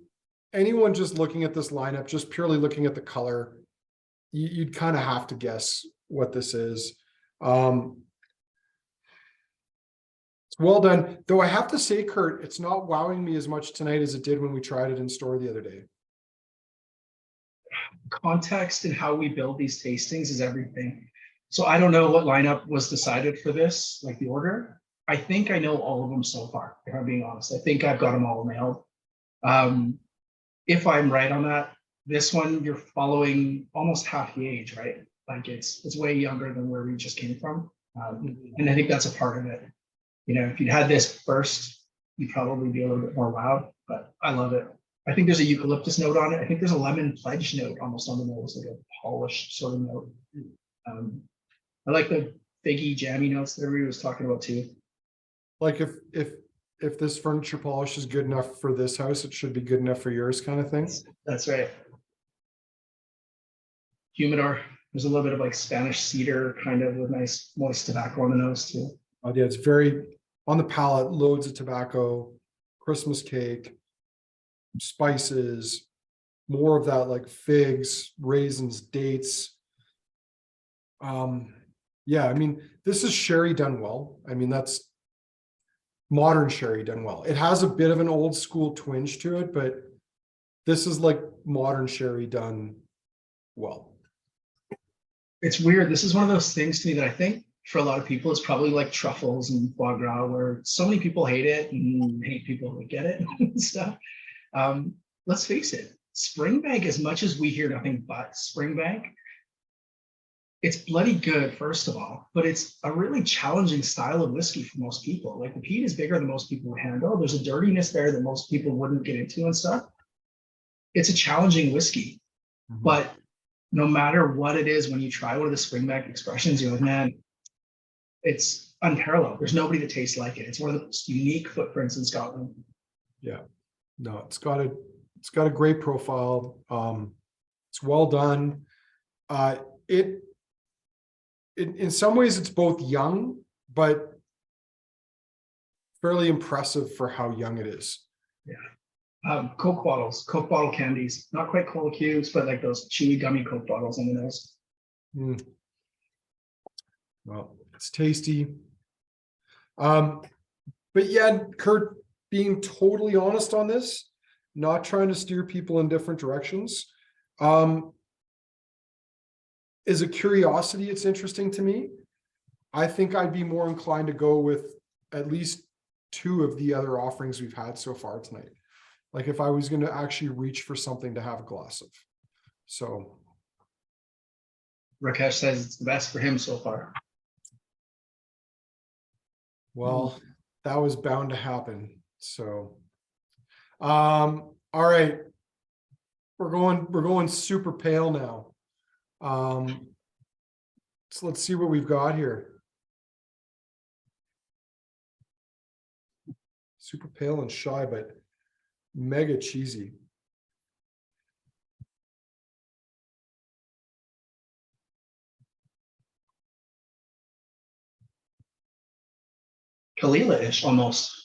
anyone just looking at this lineup, just purely looking at the color, you'd kind of have to guess what this is. It's well done, though. I have to say, Kurt, it's not wowing me as much tonight as it did when we tried it in store the other day. Context and how we build these tastings is everything. So I don't know what lineup was decided for this, like the order. I think I know all of them so far, if I'm being honest. I think I've got them all nailed. If I'm right on that, this one, you're following almost half the age, right? Like it's way younger than where we just came from. And I think that's a part of it. You know, if you'd had this first, you'd probably be a little bit more wowed, but I love it. I think there's a eucalyptus note on it. I think there's a lemon pledge note almost on the nose, like a polished sort of note. I like the figgy, jammy notes that everybody was talking about too. Like if this furniture polish is good enough for this house, it should be good enough for yours, kind of thing. That's right. Humidor. There's a little bit of like Spanish cedar, kind of with nice moist tobacco on the nose too. Oh yeah, it's very on the palate, loads of tobacco, Christmas cake, spices, more of that like figs, raisins, dates. Yeah, I mean, this is sherry done well. I mean, that's modern sherry done well. It has a bit of an old school twinge to it, but this is like modern sherry done well. It's weird. This is one of those things to me that I think for a lot of people, it's probably like truffles and foie gras, where so many people hate it and hate people who get it and stuff. Let's face it, Springbank, as much as we hear nothing but Springbank, it's bloody good, first of all, but it's a really challenging style of whiskey for most people. Like the peat is bigger than most people would handle. There's a dirtiness there that most people wouldn't get into and stuff. It's a challenging whiskey, but no matter what it is, when you try one of the Springbank expressions, you're like, man, it's unparalleled. There's nobody that tastes like it. It's one of the most unique footprints in Scotland. Yeah, no, it's got a It's got a great profile. It's well done. In some ways it's both young, but fairly impressive for how young it is. Coke bottle candies, not quite cola cubes, but like those chewy gummy Coke bottles on the nose. Well, it's tasty. But yeah, Kurt, being totally honest on this, not trying to steer people in different directions. Is a curiosity, it's interesting to me. I think I'd be more inclined to go with at least 2 of the other offerings we've had so far tonight. Like if I was going to actually reach for something to have a glass of. So Rakesh says it's the best for him so far. well, that was bound to happen. So all right. We're going super pale now. So let's see what we've got here. Super pale and shy, but mega cheesy. Kalila-ish almost.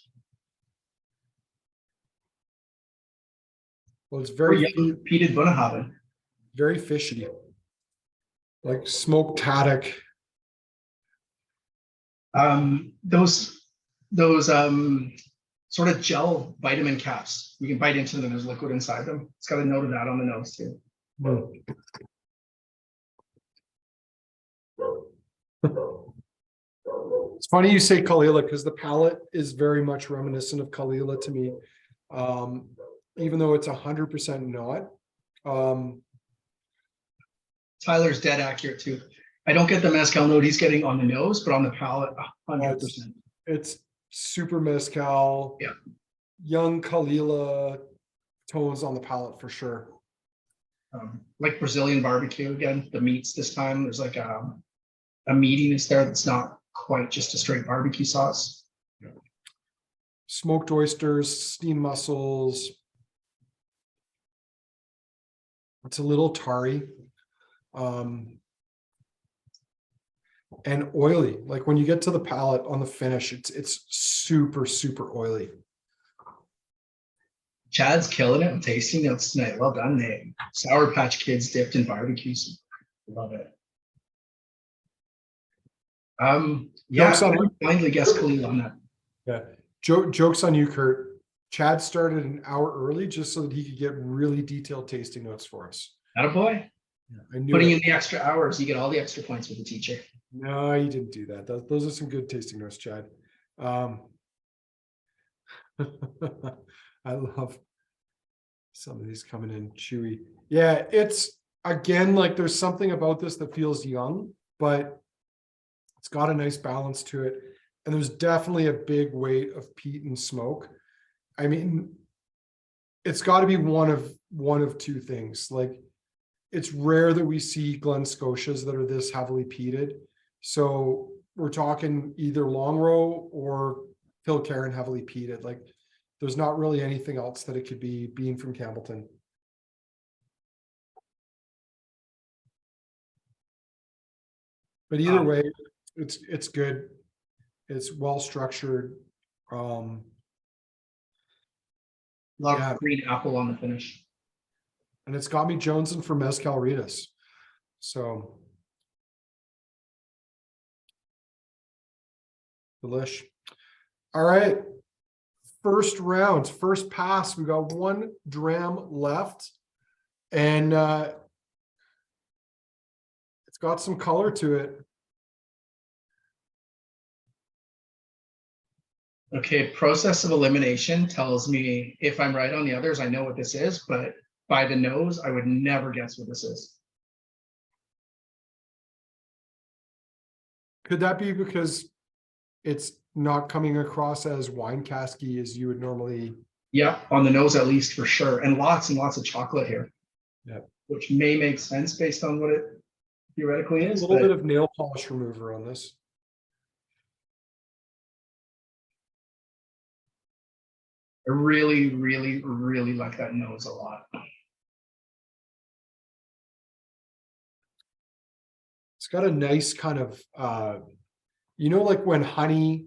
Well, it's Or young peated Bunnahabhain. very fishy. Like smoked haddock. Those sort of gel vitamin caps. You can bite into them. There's liquid inside them. It's got a note of that on the nose too. It's funny you say Kalila because the palate is very much reminiscent of Kalila to me. Even though it's 100% not. Tyler's dead accurate too. I don't get the mezcal note he's getting on the nose, but on the palate, 100%. It's super mezcal. Yeah. Young Kalila tones on the palate for sure. Like Brazilian barbecue again, the meats this time, there's like a meatiness there that's not quite just a straight barbecue sauce. Smoked oysters, steamed mussels. It's a little tarry. And oily. Like when you get to the palate on the finish, it's super, super oily. Chad's killing it with tasting notes tonight. Well done, Nate. Sour Patch Kids dipped in barbecue. Love it. Yeah, I would blindly guess Khalil on that. Yeah. Joke's on you, Kurt. Chad started an hour early just so that he could get really detailed tasting notes for us. Attaboy. Yeah, I knew Putting it. in the extra hours, you get all the extra points with the teacher. No, you didn't do that. Those are some good tasting notes, Chad. I love some of these coming in chewy. Yeah, it's again like there's something about this that feels young, but it's got a nice balance to it. And there's definitely a big weight of peat and smoke. I mean, it's got to be one of 2 things. Like, it's rare that we see Glen Scotias that are this heavily peated. So we're talking either Longrow or Kilkerran heavily peated. Like, there's not really anything else that it could be being from Campbeltown. But either way, it's good. It's well structured. A lot of green apple on the finish. And it's got me jonesing for mezcal Ritas. So delish. All right. First round, first pass. We got 1 dram left. And it's got some color to it. Okay, process of elimination tells me if I'm right on the others, I know what this is, but by the nose, I would never guess what this is. Could that be because it's not coming across as wine casky as you would normally? Yeah, on the nose at least for sure. And lots of chocolate here. Yeah. Which may make sense based on what it theoretically is. A little bit of nail polish remover on this. I really, really, really like that nose a lot. It's got a nice kind of, like when honey,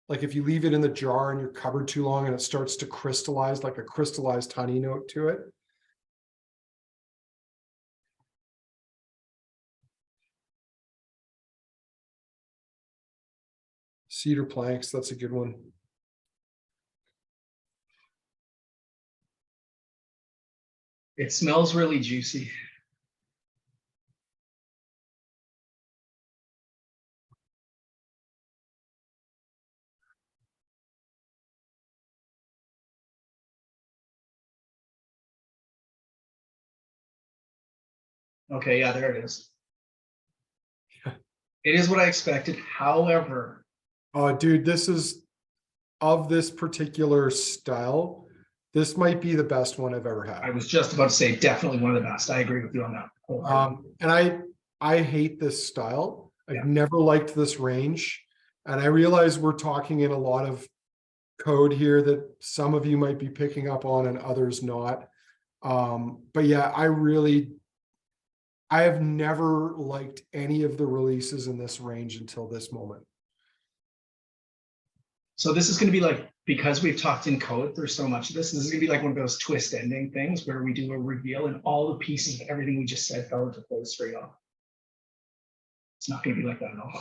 like if you leave it in the jar in your cupboard too long and it starts to crystallize, like a crystallized honey note to it. Cedar planks, that's a good one. It smells really juicy. Okay, yeah, there it is. It is what I expected. However, Oh, dude, this is of this particular style. This might be the best one I've ever I had. was just about to say definitely one of the best. I agree with you on that. And I hate this style. I've Yeah. never liked this range. And I realize we're talking in a lot of code here that some of you might be picking up on and others not. But yeah, I have never liked any of the releases in this range until this moment. So this is going to be like, because we've talked in code, there's so much of this. This is going to be like one of those twist ending things where we do a reveal and all the pieces of everything we just said fell into place straight off. It's not going to be like that at all.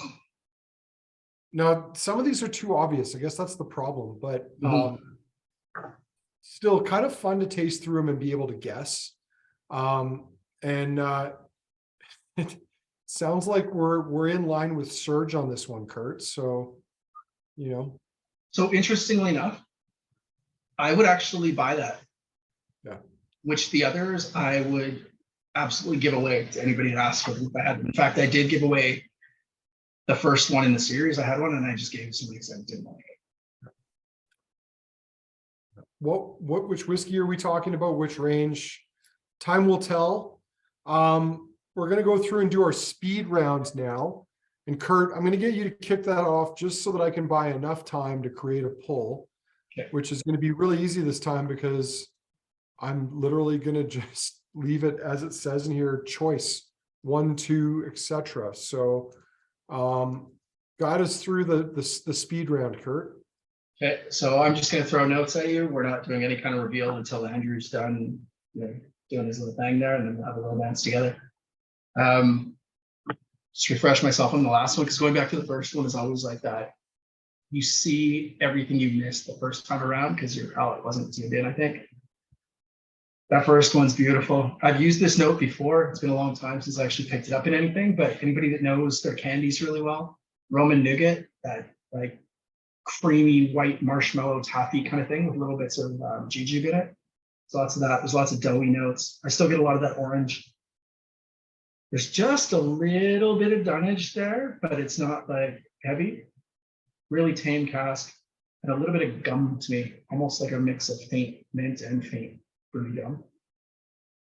Now, some of these are too obvious. I guess that's the problem, but still kind of fun to taste through them and be able to guess. It sounds like we're in line with Surge on this one, Kurt. So, So interestingly enough, I would actually buy that. Yeah. Which the others I would absolutely give away to anybody that asked for them if I had them. In fact, I did give away the first one in the series. I had one and I just gave somebody because I didn't like it. which whiskey are we talking about? Which range? Time will tell. We're going to go through and do our speed rounds now. And Kurt, I'm going to get you to kick that off just so that I can buy enough time to create a poll, Okay. Which is going to be really easy this time because I'm literally going to just leave it as it says in here, choice 1, 2, etc. So guide us through the speed round, Kurt. Okay, so I'm just going to throw notes at you. We're not doing any kind of reveal until Andrew's done doing his little thing there, and then we'll have a little dance together. Just refresh myself on the last one, because going back to the first one is always like that. You see everything you missed the first time around because your palate wasn't tuned in, I think. That first one's beautiful. I've used this note before. It's been a long time since I actually picked it up in anything, but anybody that knows their candies really well, Roman nougat, that like creamy white marshmallow taffy kind of thing with little bits of jujube in it. So lots of that. There's lots of doughy notes. I still get a lot of that orange. There's just a little bit of dunnage there, but it's not like heavy. Really tame cask, and a little bit of gum to me, almost like a mix of faint mint and faint fruity gum.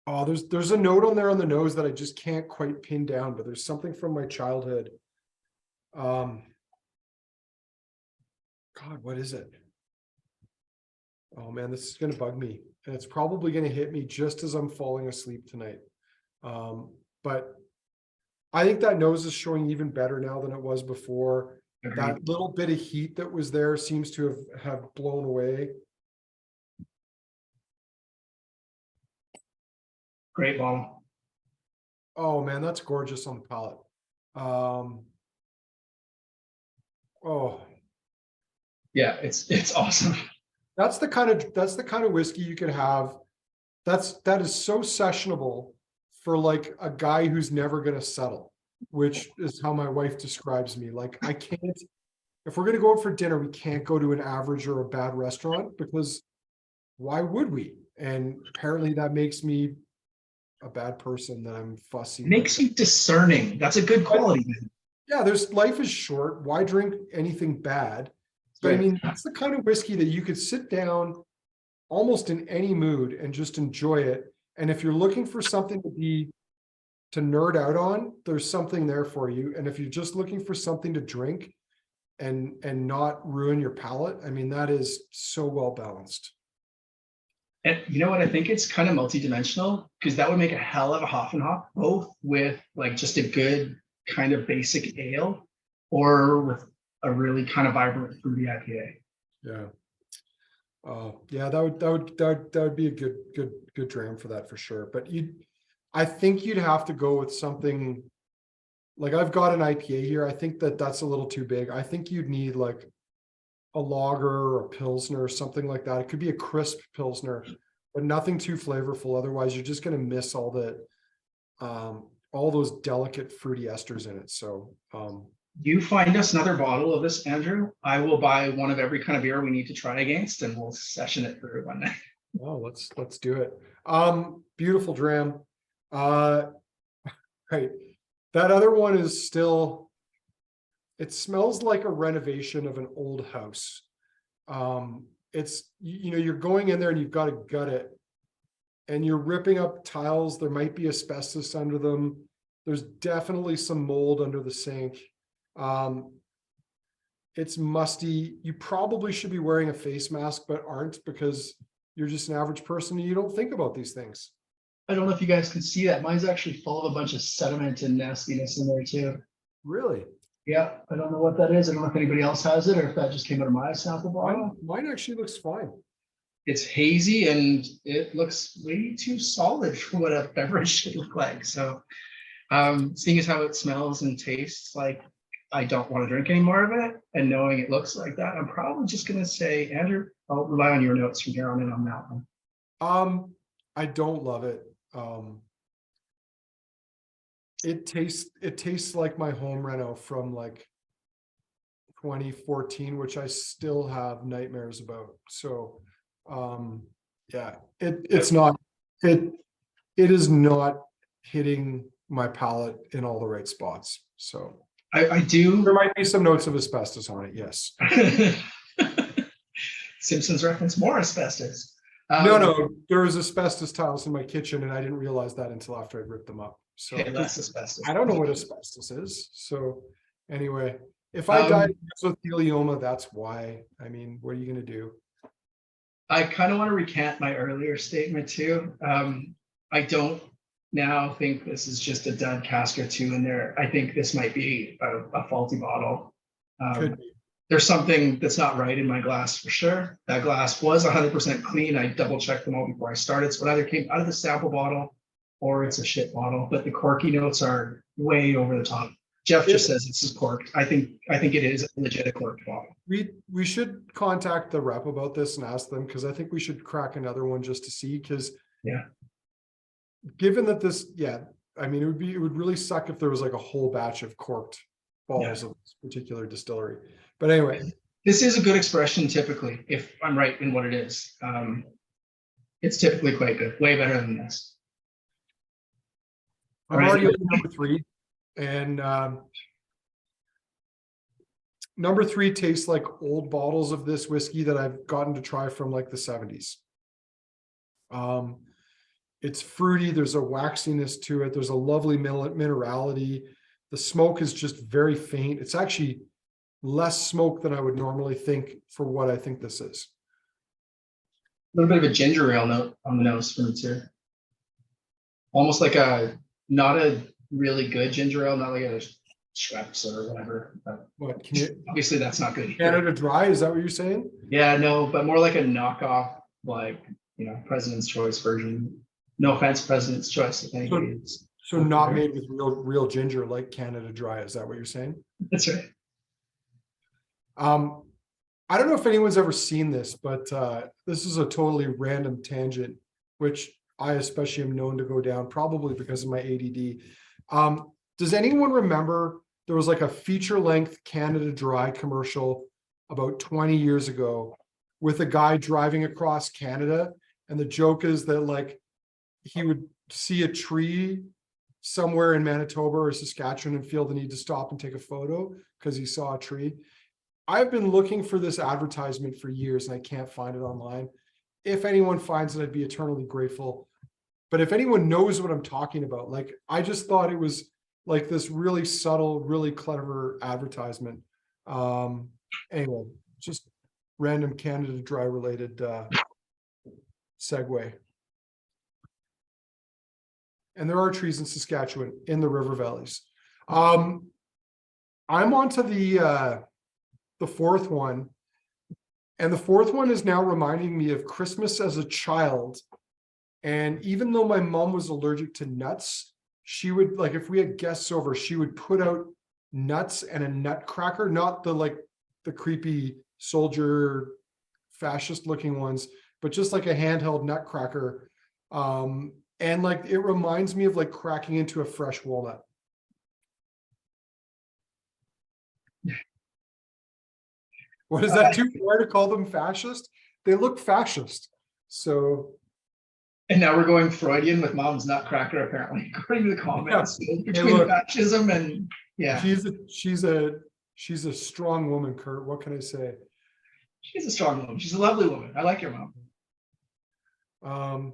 Oh, there's a note on there on the nose that I just can't quite pin down, but there's something from my childhood. God, what is it? Oh man, this is going to bug me, and it's probably going to hit me just as I'm falling asleep tonight. But I think that nose is showing even better now than it was before. Agreed. That little bit of heat that was there seems to have blown away. Great bottle. Oh man, that's gorgeous on the palate. Oh yeah, it's awesome. That's the kind of whiskey you could have. That is so sessionable for like a guy who's never going to settle, which is how my wife describes me. Like I can't, if we're going to go out for dinner, we can't go to an average or a bad restaurant because why would we? And apparently that makes me a bad person, that I'm fussy. Makes you discerning. That's a good quality. Yeah, life is short. Why drink anything bad? But I mean, that's the kind of whiskey that you could sit down almost in any mood and just enjoy it. And if you're looking for something to nerd out on, there's something there for you. And if you're just looking for something to drink and not ruin your palate, I mean, that is so well balanced. And you know what? I think it's kind of multi-dimensional because that would make a hell of a Hoffenhof, both with like just a good kind of basic ale or with a really kind of vibrant fruity IPA. Yeah. Yeah, that would be a good dram for that for sure. But I think you'd have to go with something like I've got an IPA here. I think that's a little too big. I think you'd need like a lager or a pilsner or something like that. It could be a crisp pilsner, but nothing too flavorful. Otherwise, you're just going to miss all those delicate fruity esters in it. So, you find us another bottle of this, Andrew. I will buy one of every kind of beer we need to try against, and we'll session it through one night. oh, let's do it. Beautiful dram. Right. That other one is still. It smells like a renovation of an old house. It's you're going in there and you've got to gut it, and you're ripping up tiles. There might be asbestos under them. There's definitely some mold under the sink. It's musty. You probably should be wearing a face mask, but aren't because you're just an average person and you don't think about these things. I don't know if you guys can see that. Mine's actually full of a bunch of sediment and nastiness in there too. Really? Yeah, I don't know what that is. I don't know if anybody else has it or if that just came out of my sample bottle. Mine actually looks fine. It's hazy and it looks way too solid for what a beverage should look like. So seeing as how it smells and tastes like I don't want to drink any more of it, and knowing it looks like that, I'm probably just going to say, Andrew, I'll rely on your notes from here on in on that one. I don't love it. It tastes like my home reno from like 2014, which I still have nightmares about. So, yeah, it is not hitting my palate in all the right spots. So I do. There might be some notes of asbestos on it. Yes. Simpsons reference more asbestos. No, there was asbestos tiles in my kitchen, and I didn't realize that until after I'd ripped them up. So okay, that's asbestos. I don't know what asbestos is. So anyway, if I died of mesothelioma, that's why. I mean, what are you going to do? I kind of want to recant my earlier statement too. I don't now think this is just a dud cask or two in there. I think this might be a faulty bottle. Could be. There's something that's not right in my glass for sure. That glass was 100% clean. I double checked them all before I started. So it either came out of the sample bottle or it's a shit bottle, but the corky notes are way over the top. Jeff just says this is corked. I think it is a legit corked bottle. We should contact the rep about this and ask them, because I think we should crack another one just to see, because yeah, given that this, I mean, it would really suck if there was like a whole batch of corked bottles of this particular distillery. But anyway, this is a good expression typically, if I'm right in what it is. It's typically quite good, way better than this. I'm already on number 3, and number 3 tastes like old bottles of this whiskey that I've gotten to try from like the 70s. It's fruity. There's a waxiness to it. There's a lovely minerality. The smoke is just very faint. It's actually less smoke than I would normally think for what I think this is. A little bit of a ginger ale note on the nose for me too. Almost like not a really good ginger ale, not like a Schweppes or whatever. What, obviously that's not good. Canada Dry, is that what you're saying? Yeah, no, but more like a knockoff, like, President's Choice version. No offense, President's Choice. I think so not made with real ginger like Canada Dry. Is that what you're saying? That's right. I don't know if anyone's ever seen this, but this is a totally random tangent, which I especially am known to go down, probably because of my ADD. Does anyone remember there was like a feature-length Canada Dry commercial about 20 years ago with a guy driving across Canada, and the joke is that like he would see a tree somewhere in Manitoba or Saskatchewan and feel the need to stop and take a photo because he saw a tree. I've been looking for this advertisement for years and I can't find it online. If anyone finds it, I'd be eternally grateful. But if anyone knows what I'm talking about, like, I just thought it was like this really subtle, really clever advertisement. Anyway, just random Canada Dry related segue. And there are trees in Saskatchewan in the river valleys. I'm on to the fourth one. And the fourth one is now reminding me of Christmas as a child. And even though my mom was allergic to nuts, she would, like, if we had guests over, she would put out nuts and a nutcracker, not the creepy soldier fascist looking ones, but just like a handheld nutcracker. And like, it reminds me of like cracking into a fresh walnut. What is that too far to call them fascist? They look fascist. So. And now we're going Freudian with mom's nutcracker, apparently, according to the comments. Yeah. Between Hey, fascism and she's a strong woman, Kurt. What can I say? She's a strong woman. She's a lovely woman. I like your mom.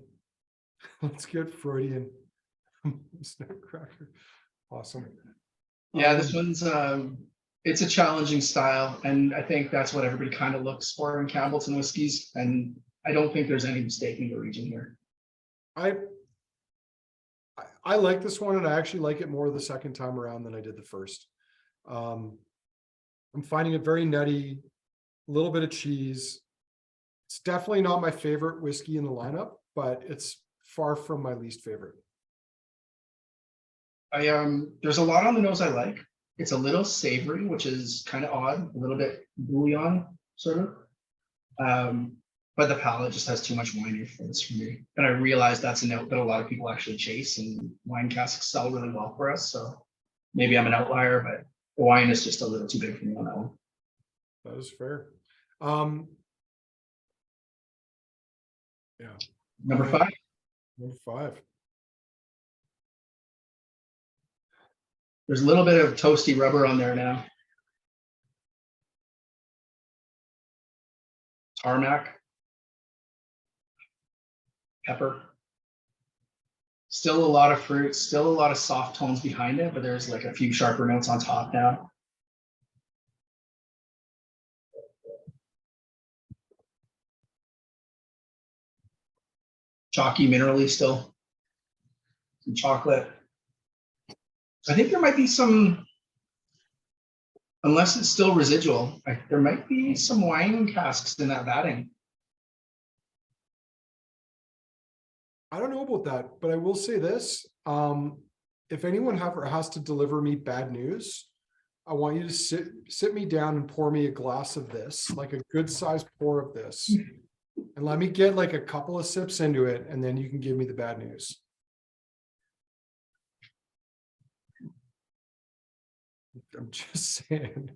Let's get Freudian. Nutcracker. Awesome. Yeah, this one's it's a challenging style, and I think that's what everybody kind of looks for in Campbeltown whiskeys. And I don't think there's any mistaking the region here. I like this one, and I actually like it more the second time around than I did the first. I'm finding it very nutty, a little bit of cheese. It's definitely not my favorite whiskey in the lineup, but it's far from my least favorite. There's a lot on the nose I like. It's a little savory, which is kind of odd, a little bit bouillon sort of. But the palate just has too much wine for this for me. And I realize that's a note that a lot of people actually chase, and wine casks sell really well for us. So maybe I'm an outlier, but the wine is just a little too big for me on that one. That is fair. Yeah. Number 5. Number 5. There's a little bit of toasty rubber on there now. Tarmac. Pepper. Still a lot of fruit, still a lot of soft tones behind it, but there's like a few sharper notes on top now. Chalky, minerally still. Some chocolate. I think there might be some, unless it's still residual, there might be some wine casks in that vatting. I don't know about that, but I will say this. If anyone ever has to deliver me bad news, I want you to sit me down and pour me a glass of this, like a good sized pour of this, and let me get like a couple of sips into it, and then you can give me the bad news. I'm just saying.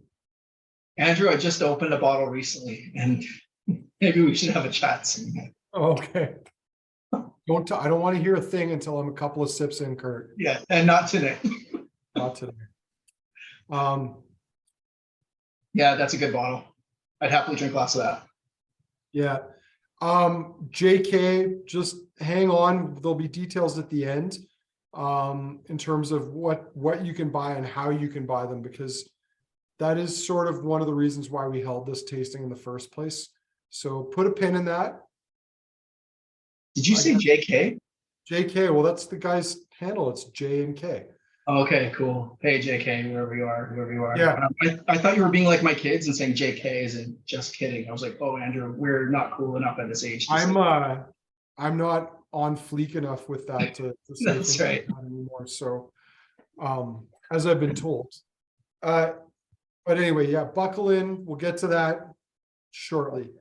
Andrew, I just opened a bottle recently, and maybe we should have a chat soon. Okay. I don't want to hear a thing until I'm a couple of sips in, Kurt. Yeah, and not today. Not today. Yeah, that's a good bottle. I'd happily drink lots of that. Yeah. JK, just hang on. There'll be details at the end in terms of what you can buy and how you can buy them, because that is sort of one of the reasons why we held this tasting in the first place. So put a pin in that. Did you say JK? JK, well, that's the guy's handle. It's J and K. Okay, cool. Hey, JK, wherever you are. Yeah. I thought you were being like my kids and saying JK isn't just kidding. I was like, oh, Andrew, we're not cool enough at this age. I'm not on fleek enough with that to say That's right. like that anymore. So, as I've been told. But anyway, yeah, buckle in. We'll get to that shortly.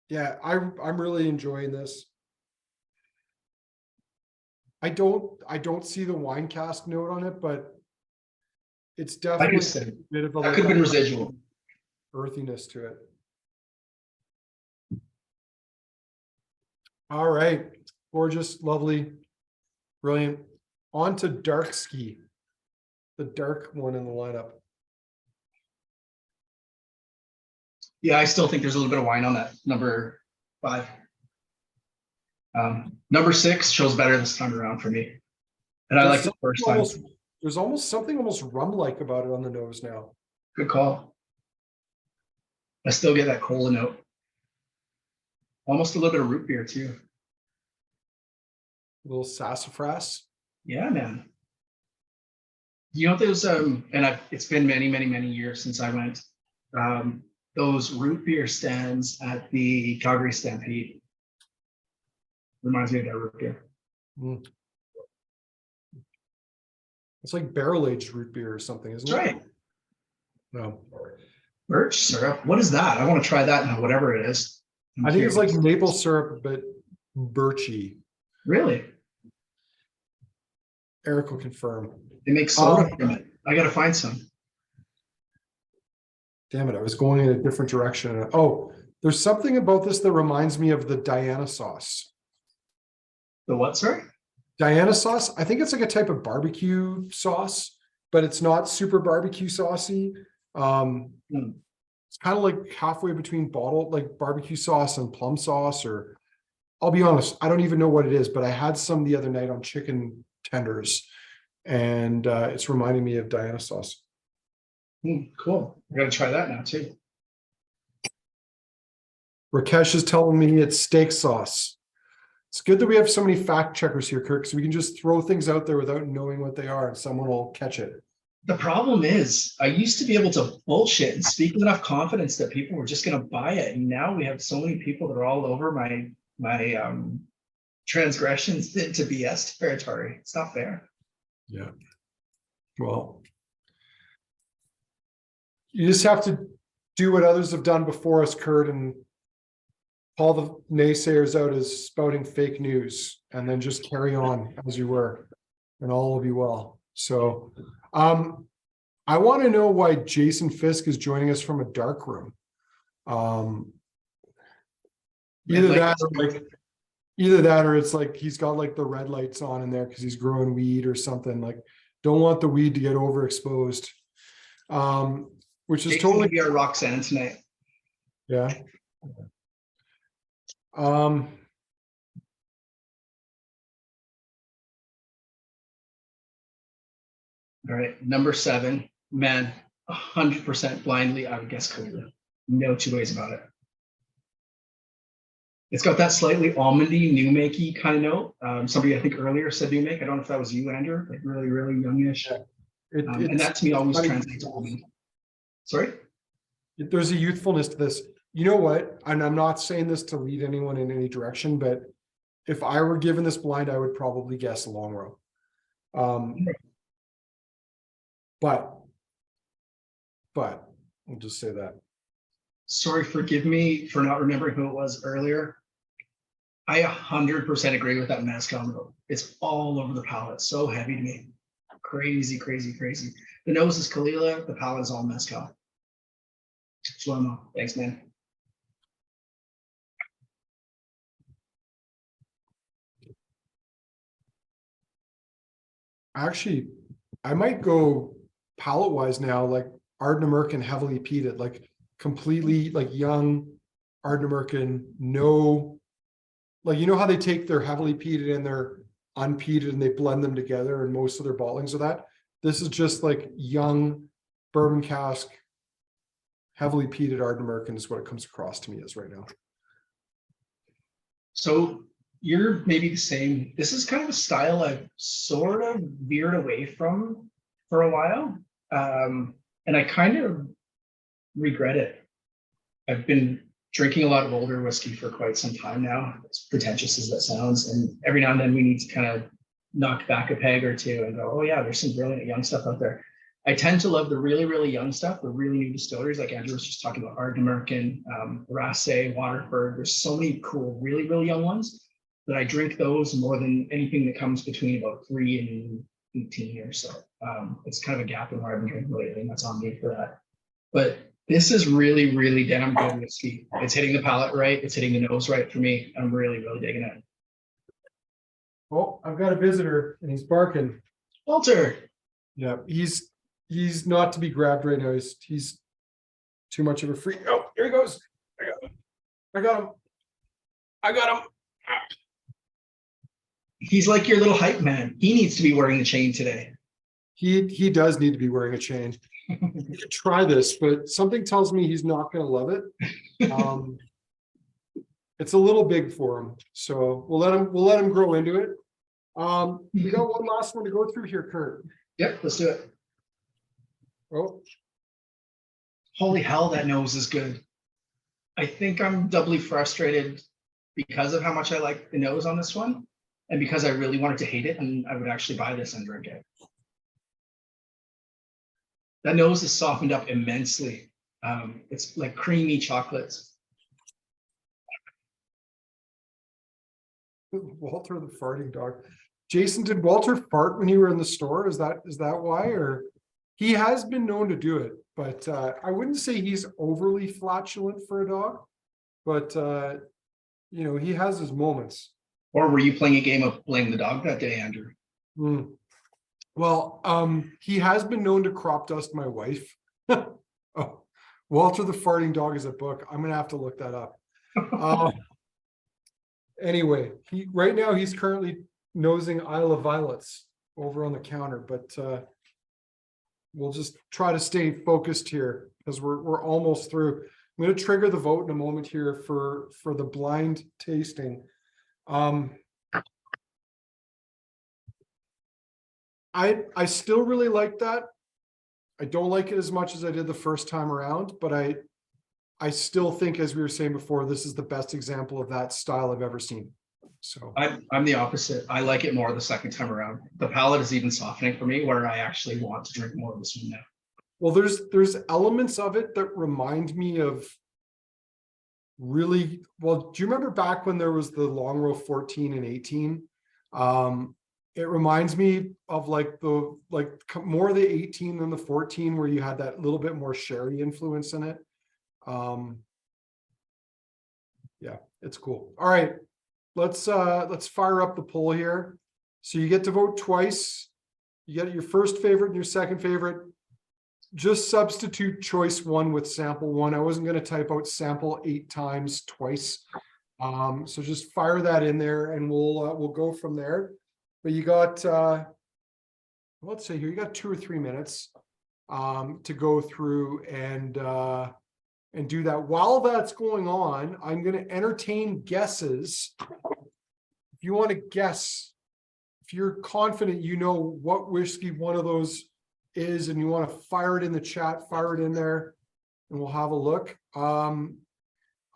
Yeah, I'm really enjoying this. I don't see the wine cask note on it, but it's definitely a bit of a that could have been residual earthiness to it. All right, gorgeous, lovely, brilliant. On to Dark Ski, the dark one in the lineup. Yeah, I still think there's a little bit of wine on that number 5. Number 6 shows better this time around for me, and I like the first time. There's almost something almost rum-like about it on the nose now. Good call. I still get that cola note. Almost a little bit of root beer too. A little sassafras. Yeah, man. You know those it's been many, many, many years since I went. Those root beer stands at the Calgary Stampede. Reminds me of that root beer. Mm. It's like barrel-aged root beer or something, isn't That's it? right. No. Birch syrup. What is that? I want to try that now, whatever it is. I think it's like maple syrup, but birchy. Really? Eric will confirm. They make soda from it. I gotta find some. Damn it, I was going in a different direction. Oh, there's something about this that reminds me of the Diana sauce. The what, sorry? Diana sauce, I think it's like a type of barbecue sauce, but it's not super barbecue saucy. It's kind of like halfway between bottled like barbecue sauce and plum sauce, or I'll be honest, I don't even know what it is, but I had some the other night on chicken tenders, and it's reminding me of Diana sauce. Cool. I gotta try that now too. Rakesh is telling me it's steak sauce. It's good that we have so many fact checkers here, Kirk, so we can just throw things out there without knowing what they are and someone will catch it. The problem is I used to be able to bullshit and speak with enough confidence that people were just going to buy it. And now we have so many people that are all over my transgressions into BS territory. It's not fair. Yeah. Well, you just have to do what others have done before us, Kurt, and call the naysayers out as spouting fake news, and then just carry on as you were, and all will be well. So, I want to know why Jason Fisk is joining us from a dark room. Either that or it's like he's got like the red lights on in there because he's growing weed or something. Like, don't want the weed to get overexposed. Which is Jason totally be our Roxanne tonight. yeah. All right, number 7, man, 100% blindly, I would guess Kilkerran. No two ways about it. It's got that slightly almondy, new makey kind of note. Somebody I think earlier said new make. I don't know if that was you, Andrew. Like really, really youngish. And that to me always translates to almond. Sorry? There's a youthfulness to this. You know what? And I'm not saying this to lead anyone in any direction, but if I were given this blind, I would probably guess Longrow. But I'll just say that. Sorry, forgive me for not remembering who it was earlier. I 100% agree with that mezcal note. It's all over the palate. So heavy to me. Crazy, crazy, crazy. The nose is Kalila. The palate is all mezcal. Shlomo. Thanks, man. Actually, I might go palate wise now, like Ardnamurchan heavily peated, like completely like young Ardnamurchan, no, like, you know how they take their heavily peated and their unpeated and they blend them together, and most of their bottlings are that. This is just like young bourbon cask, heavily peated Ardnamurchan is what it comes across to me as right now. So you're maybe the same. This is kind of a style I've sort of veered away from for a while. And I kind of regret it. I've been drinking a lot of older whiskey for quite some time now, as pretentious as that sounds. And every now and then we need to kind of knock back a peg or two and go, oh yeah, there's some brilliant young stuff out there. I tend to love the really, really young stuff, the really new distilleries, like Andrew was just talking about, Ardnamurchan, Rasse, Waterford. There's so many cool, really, really young ones that I drink those more than anything that comes between about 3 and 18 years. So it's kind of a gap in where I've been drinking lately, and that's on me for that. But this is really, really damn good whiskey. It's hitting the palate right. It's hitting the nose right for me. I'm really, really digging it. Oh, I've got a visitor and he's barking. Walter. Yeah, he's not to be grabbed right now. He's too much of a freak. Oh, here he goes. I got him. He's like your little hype man. He needs to be wearing the chain today. He does need to be wearing a chain. You could try this, but something tells me he's not going to love it. it's a little big for him. So we'll let him grow into it. We got one last one to go through here, Kurt. Yep, let's do it. Oh, Holy hell, that nose is good. I think I'm doubly frustrated because of how much I like the nose on this one, and because I really wanted to hate it, and I would actually buy this and drink it. That nose is softened up immensely. It's like creamy chocolates. Walter the farting dog. Jason, did Walter fart when you were in the store? Is that why? Or he has been known to do it, but I wouldn't say he's overly flatulent for a dog. But you know, he has his moments. Or were you playing a game of Blame the Dog that day, Andrew? Well, he has been known to crop dust my wife. Oh, Walter the farting dog is a book. I'm gonna have to look that up. Anyway, right now he's currently nosing Isle of Violets over on the counter, but we'll just try to stay focused here because we're almost through. I'm going to trigger the vote in a moment here for the blind tasting. I still really like that. I don't like it as much as I did the first time around, but I still think, as we were saying before, this is the best example of that style I've ever seen. So I'm the opposite. I like it more the second time around. The palate is even softening for me, where I actually want to drink more of this one now. Well, there's elements of it that remind me of really, well, do you remember back when there was the Longrow 14 and 18? It reminds me of like more the 18 than the 14, where you had that little bit more sherry influence in it. Yeah, it's cool. All right, let's fire up the poll here. So you get to vote twice. You get your first favorite and your second favorite. Just substitute choice 1 with sample 1. I wasn't going to type out sample 8 times twice. So just fire that in there and we'll go from there. But you got let's say here, you got 2 or 3 minutes to go through and do that. While that's going on, I'm going to entertain guesses. If you want to guess, if you're confident you know what whiskey one of those is and you want to fire it in the chat, fire it in there and we'll have a look. I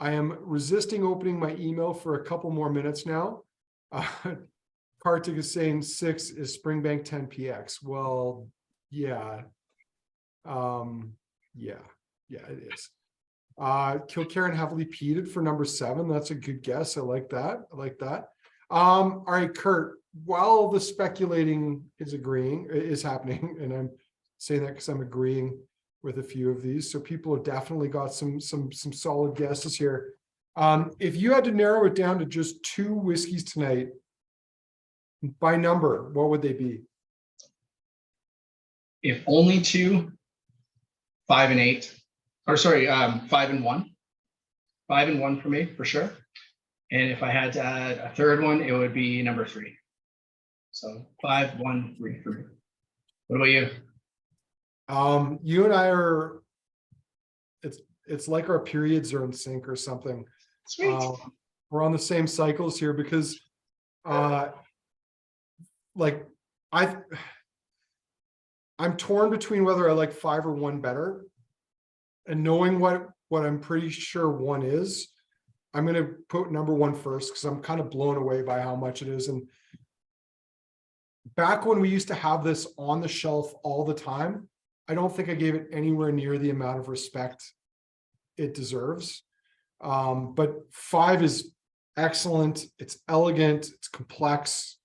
am resisting opening my email for a couple more minutes now. Kartik is saying 6 is Springbank 10PX. Well, yeah. Yeah, it is. Kilkerran heavily peated for number 7. That's a good guess. I like that. All right, Kurt, while the speculating is happening, and I'm saying that because I'm agreeing with a few of these. So people have definitely got some solid guesses here. If you had to narrow it down to just 2 whiskeys tonight, by number, what would they be? If only 2, 5 and 8, or sorry, 5 and 1. 5 and 1 for me, for sure. And if I had to add a third one, it would be number 3. So 5, 1, 3, 3. What about you? You and I are, it's like our periods are in sync or something. Sweet. We're on the same cycles here because like I'm torn between whether I like 5 or 1 better, and knowing what I'm pretty sure 1 is, I'm going to put number 1 first because I'm kind of blown away by how much it is. And back when we used to have this on the shelf all the time, I don't think I gave it anywhere near the amount of respect it deserves. But 5 is excellent. It's elegant. It's complex.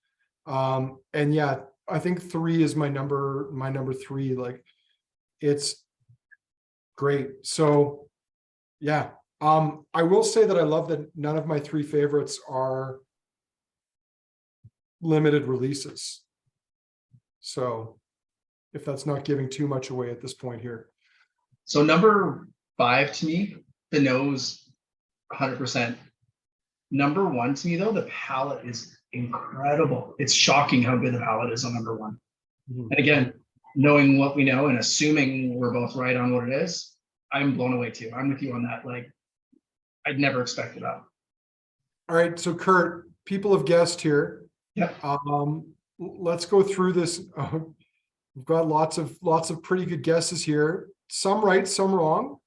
And yeah, I think 3 is my number 3. Like, it's great. So yeah, I will say that I love that none of my 3 favorites are limited releases. So if that's not giving too much away at this point here. So number 5 to me, the nose, 100%. Number 1 to me though, the palate is incredible. It's shocking how good the palate is on number 1. Mm-hmm. And again, knowing what we know and assuming we're both right on what it is, I'm blown away too. I'm with you on that. Like, I'd never expected that. All right, so Kurt, people have guessed here. Yeah. Let's go through this. We've got lots of pretty good guesses here. Some right, some wrong.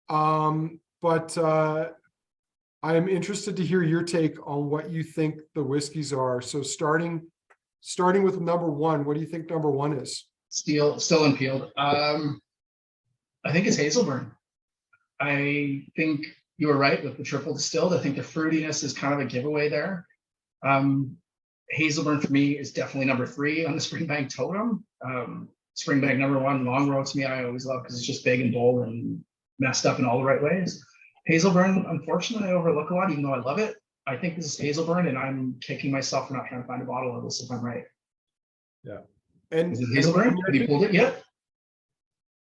But I'm interested to hear your take on what you think the whiskeys are. So starting with number one, what do you think number one is? Still and peeled. I think it's Hazelburn. I think you were right with the triple distilled. I think the fruitiness is kind of a giveaway there. Hazelburn for me is definitely number 3 on the Springbank totem. Springbank number 1, Longrow to me, I always love because it's just big and bold and messed up in all the right ways. Hazelburn, unfortunately, I overlook a lot, even though I love it. I think this is Hazelburn, and I'm kicking myself for not trying to find a bottle of this if I'm right. Yeah. And is it Hazelburn? Have you pulled it yet?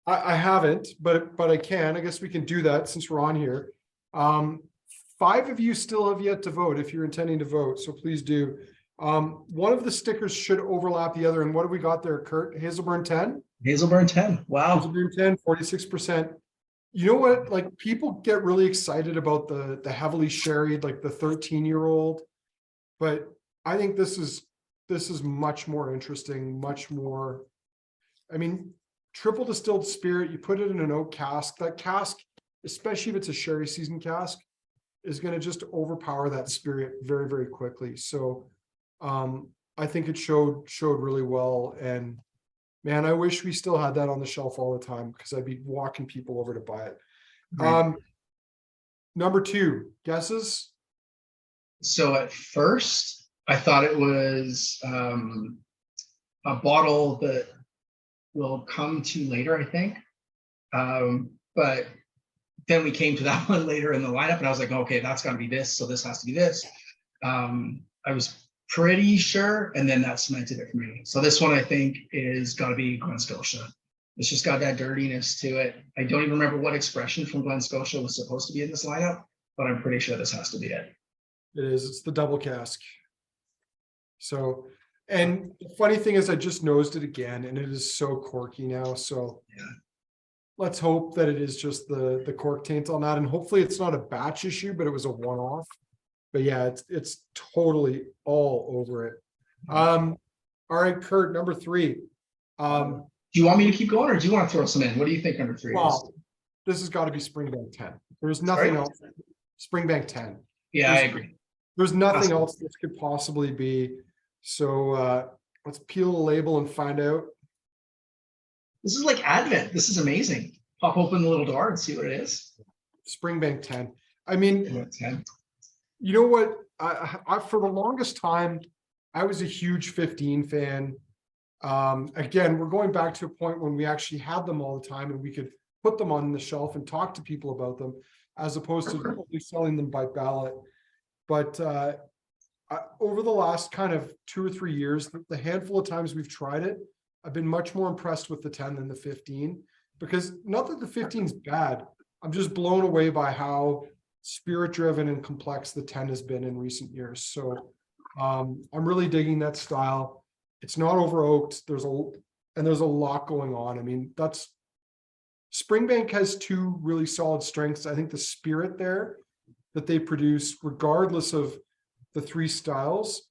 I haven't, but I can. I guess we can do that since we're on here. 5 of you still have yet to vote if you're intending to vote, so please do. One of the stickers should overlap the other. And what have we got there, Kurt? Hazelburn 10? Hazelburn 10. Wow. Hazelburn 10, 46%. You know what? Like, people get really excited about the heavily sherried, like the 13-year-old. But I think this is much more interesting, much more. I mean, triple distilled spirit, you put it in an oak cask. That cask, especially if it's a sherry seasoned cask, is going to just overpower that spirit very, very quickly. So I think it showed really well. And man, I wish we still had that on the shelf all the time because I'd be walking people over to buy it. Right. Number 2, guesses? So at first, I thought it was a bottle that will come to later, I think. But then we came to that one later in the lineup, and I was like, okay, that's got to be this. So this has to be this. I was pretty sure, and then that cemented it for me. So this one I think is got to be Glen Scotia. It's just got that dirtiness to it. I don't even remember what expression from Glen Scotia was supposed to be in this lineup, but I'm pretty sure this has to be it. It is. It's the double cask. So, and the funny thing is I just nosed it again, and it is so corky now. So yeah, let's hope that it is just the cork taint on that, and hopefully it's not a batch issue, but it was a one-off. But yeah, it's totally all over it. All right, Kurt, number 3. Do you want me to keep going, or do you want to throw some in? What do you think number 3 is? This has got to be Springbank 10. There's nothing else. Springbank 10. Yeah, I agree. There's nothing else this could possibly be. So let's peel the label and find out. This is like Advent. This is amazing. Pop open the little door and see what it is. Springbank 10. I mean, 10. You know what? I for the longest time, I was a huge 15 fan. Again, we're going back to a point when we actually had them all the time and we could put them on the shelf and talk to people about them, as opposed to only selling them by ballot. But over the last kind of 2 or 3 years, the handful of times we've tried it, I've been much more impressed with the 10 than the 15, because not that the 15 is bad. I'm just blown away by how spirit driven and complex the 10 has been in recent years. So I'm really digging that style. It's not over oaked. There's a lot going on. I mean, that's Springbank has 2 really solid strengths. I think the spirit there that they produce, regardless of the 3 styles,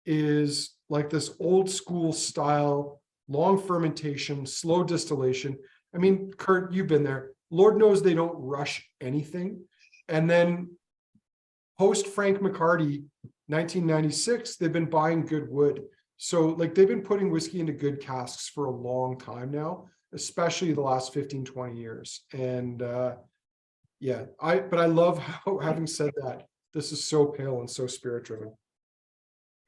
is like this old school style, long fermentation, slow distillation. I mean, Kurt, you've been there. Lord knows they don't rush anything. And then post Frank McCarty, 1996, they've been buying good wood. So like they've been putting whiskey into good casks for a long time now, especially the last 15, 20 years. And yeah, but I love how, having said that, this is so pale and so spirit driven.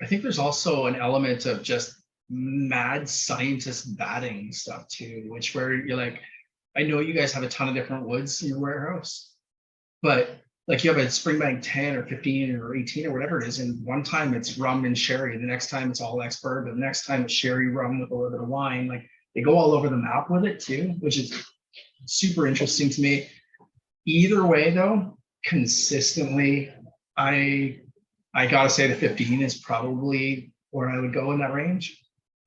I think there's also an element of just mad scientist batting stuff too, which where you're like, I know you guys have a ton of different woods in your warehouse, but like you have a Springbank 10 or 15 or 18 or whatever it is, and one time it's rum and sherry, the next time it's all ex-bourbon, the next time it's sherry rum with a little bit of wine. Like they go all over the map with it too, which is super interesting to me. Either way though, consistently, I gotta say the 15 is probably where I would go in that range.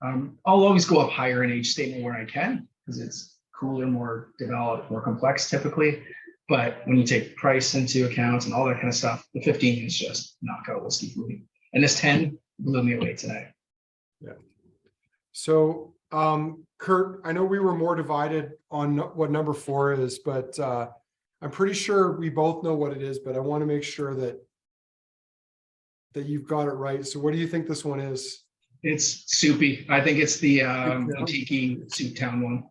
I'll always go up higher in age statement where I can, because it's cooler, more developed, more complex typically. But when you take price into account and all that kind of stuff, the 15 is just knockout whiskey for me. And this 10 blew me away tonight. Yeah. So, Kurt, I know we were more divided on what number 4 is, but I'm pretty sure we both know what it is, but I want to make sure that you've got it right. So what do you think this one is? It's soupy. I think it's the Tiki Soup Town one.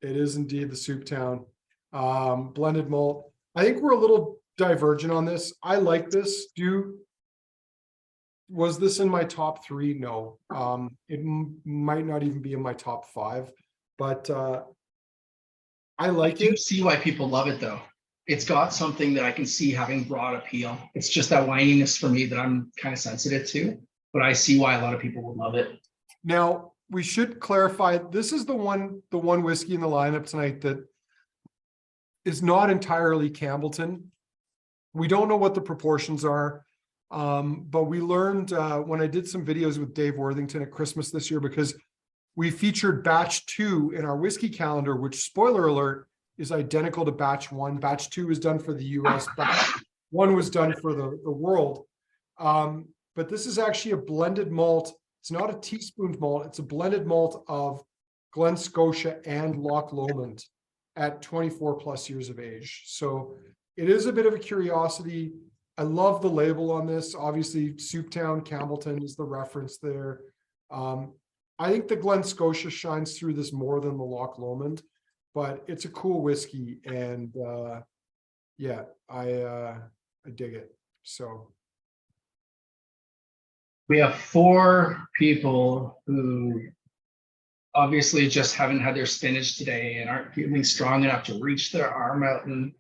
It is indeed the Soup Town. Blended malt. I think we're a little divergent on this. I like this. Was this in my top 3? No. It might not even be in my top 5, but I like it. See why people love it though. It's got something that I can see having broad appeal. It's just that whininess for me that I'm kind of sensitive to, but I see why a lot of people would love it. Now, we should clarify, this is the one whiskey in the lineup tonight that is not entirely Campbeltown. We don't know what the proportions are, but we learned when I did some videos with Dave Worthington at Christmas this year, because we featured batch 2 in our whiskey calendar, which, spoiler alert, is identical to batch 1. Batch 2 is done for the US, batch 1 was done for the world. But this is actually a blended malt. It's not a teaspooned malt. It's a blended malt of Glen Scotia and Loch Lomond at 24 plus years of age. So it is a bit of a curiosity. I love the label on this. Obviously, Souptown, Campbeltown is the reference there. I think the Glen Scotia shines through this more than the Loch Lomond, but it's a cool whiskey, and yeah, I dig it. So we have 4 people who obviously just haven't had their spinach today and aren't feeling strong enough to reach their arm out and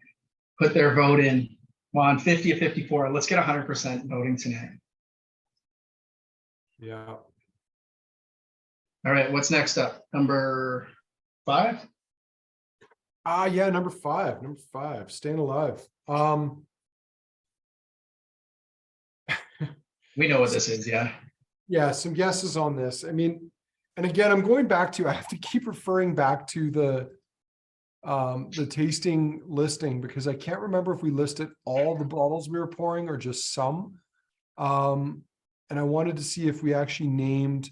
put their vote in. Well, on 50 of 54, let's get 100% voting tonight. yeah. All right, what's next up? Number 5? Yeah, number 5, staying alive. We know what this is, yeah. Yeah, some guesses on this. I mean, and again, I'm going back to, I have to keep referring back to the tasting listing, because I can't remember if we listed all the bottles we were pouring or just some. And I wanted to see if we actually named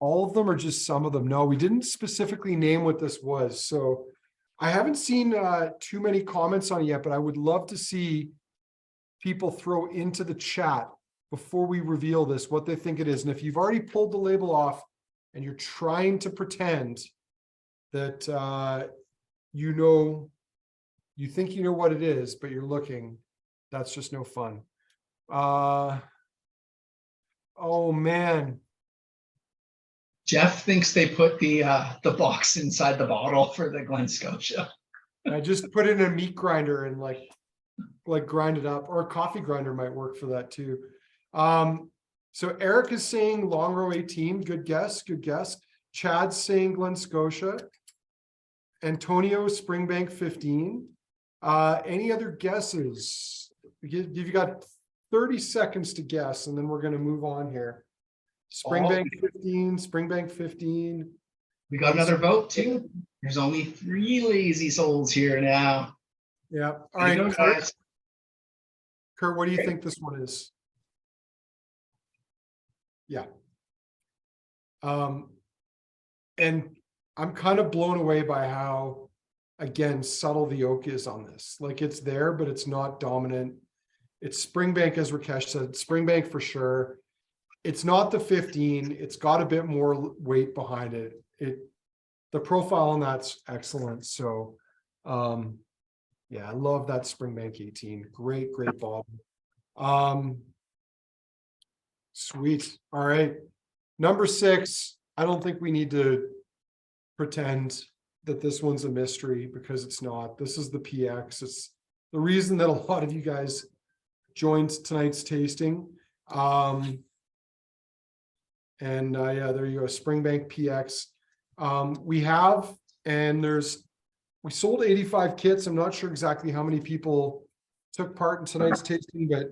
all of them or just some of them. No, we didn't specifically name what this was. So I haven't seen too many comments on it yet, but I would love to see people throw into the chat before we reveal this what they think it is. And if you've already pulled the label off and you're trying to pretend that you think you know what it is, but you're looking, that's just no fun. Oh man. Jeff thinks they put the box inside the bottle for the Glen Scotia. I just put it in a meat grinder and like grind it up, or a coffee grinder might work for that too. So Eric is saying Longrow 18. Good guess. Chad's saying Glen Scotia. Antonio, Springbank 15. Any other guesses? You got 30 seconds to guess, and then we're going to move on here. Springbank 15. We got another vote too. There's only 3 lazy souls here now. Yeah. All right, Kurt, what do you think this one is? Yeah. And I'm kind of blown away by how, again, subtle the oak is on this. Like, it's there, but it's not dominant. It's Springbank, as Rakesh said, Springbank for sure. It's not the 15. It's got a bit more weight behind it. The profile on that's excellent. So, yeah, I love that Springbank 18. Great bottle. Sweet. All right. Number 6. I don't think we need to pretend that this one's a mystery, because it's not. This is the PX. It's the reason that a lot of you guys joined tonight's tasting. And yeah, there you go. Springbank PX. We sold 85 kits. I'm not sure exactly how many people took part in tonight's tasting, but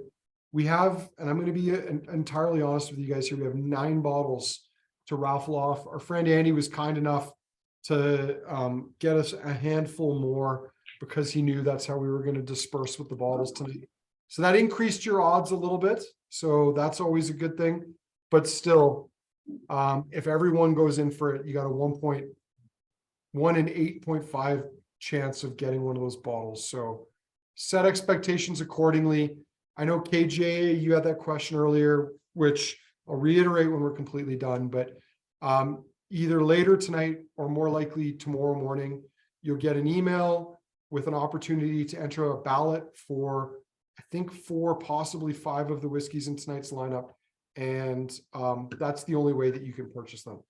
we have, and I'm going to be entirely honest with you guys here, we have 9 bottles to raffle off. Our friend Andy was kind enough to get us a handful more. because he knew that's how we were going to disperse with the bottles tonight. So that increased your odds a little bit. So that's always a good thing. But still, if everyone goes in for it, you got a 1.1 in 8.5 chance of getting one of those bottles. So set expectations accordingly. I know KJ, you had that question earlier, which I'll reiterate when we're completely done, but either later tonight or more likely tomorrow morning, you'll get an email with an opportunity to enter a ballot for, I think, 4, possibly 5 of the whiskeys in tonight's lineup. And that's the only way that you can purchase them.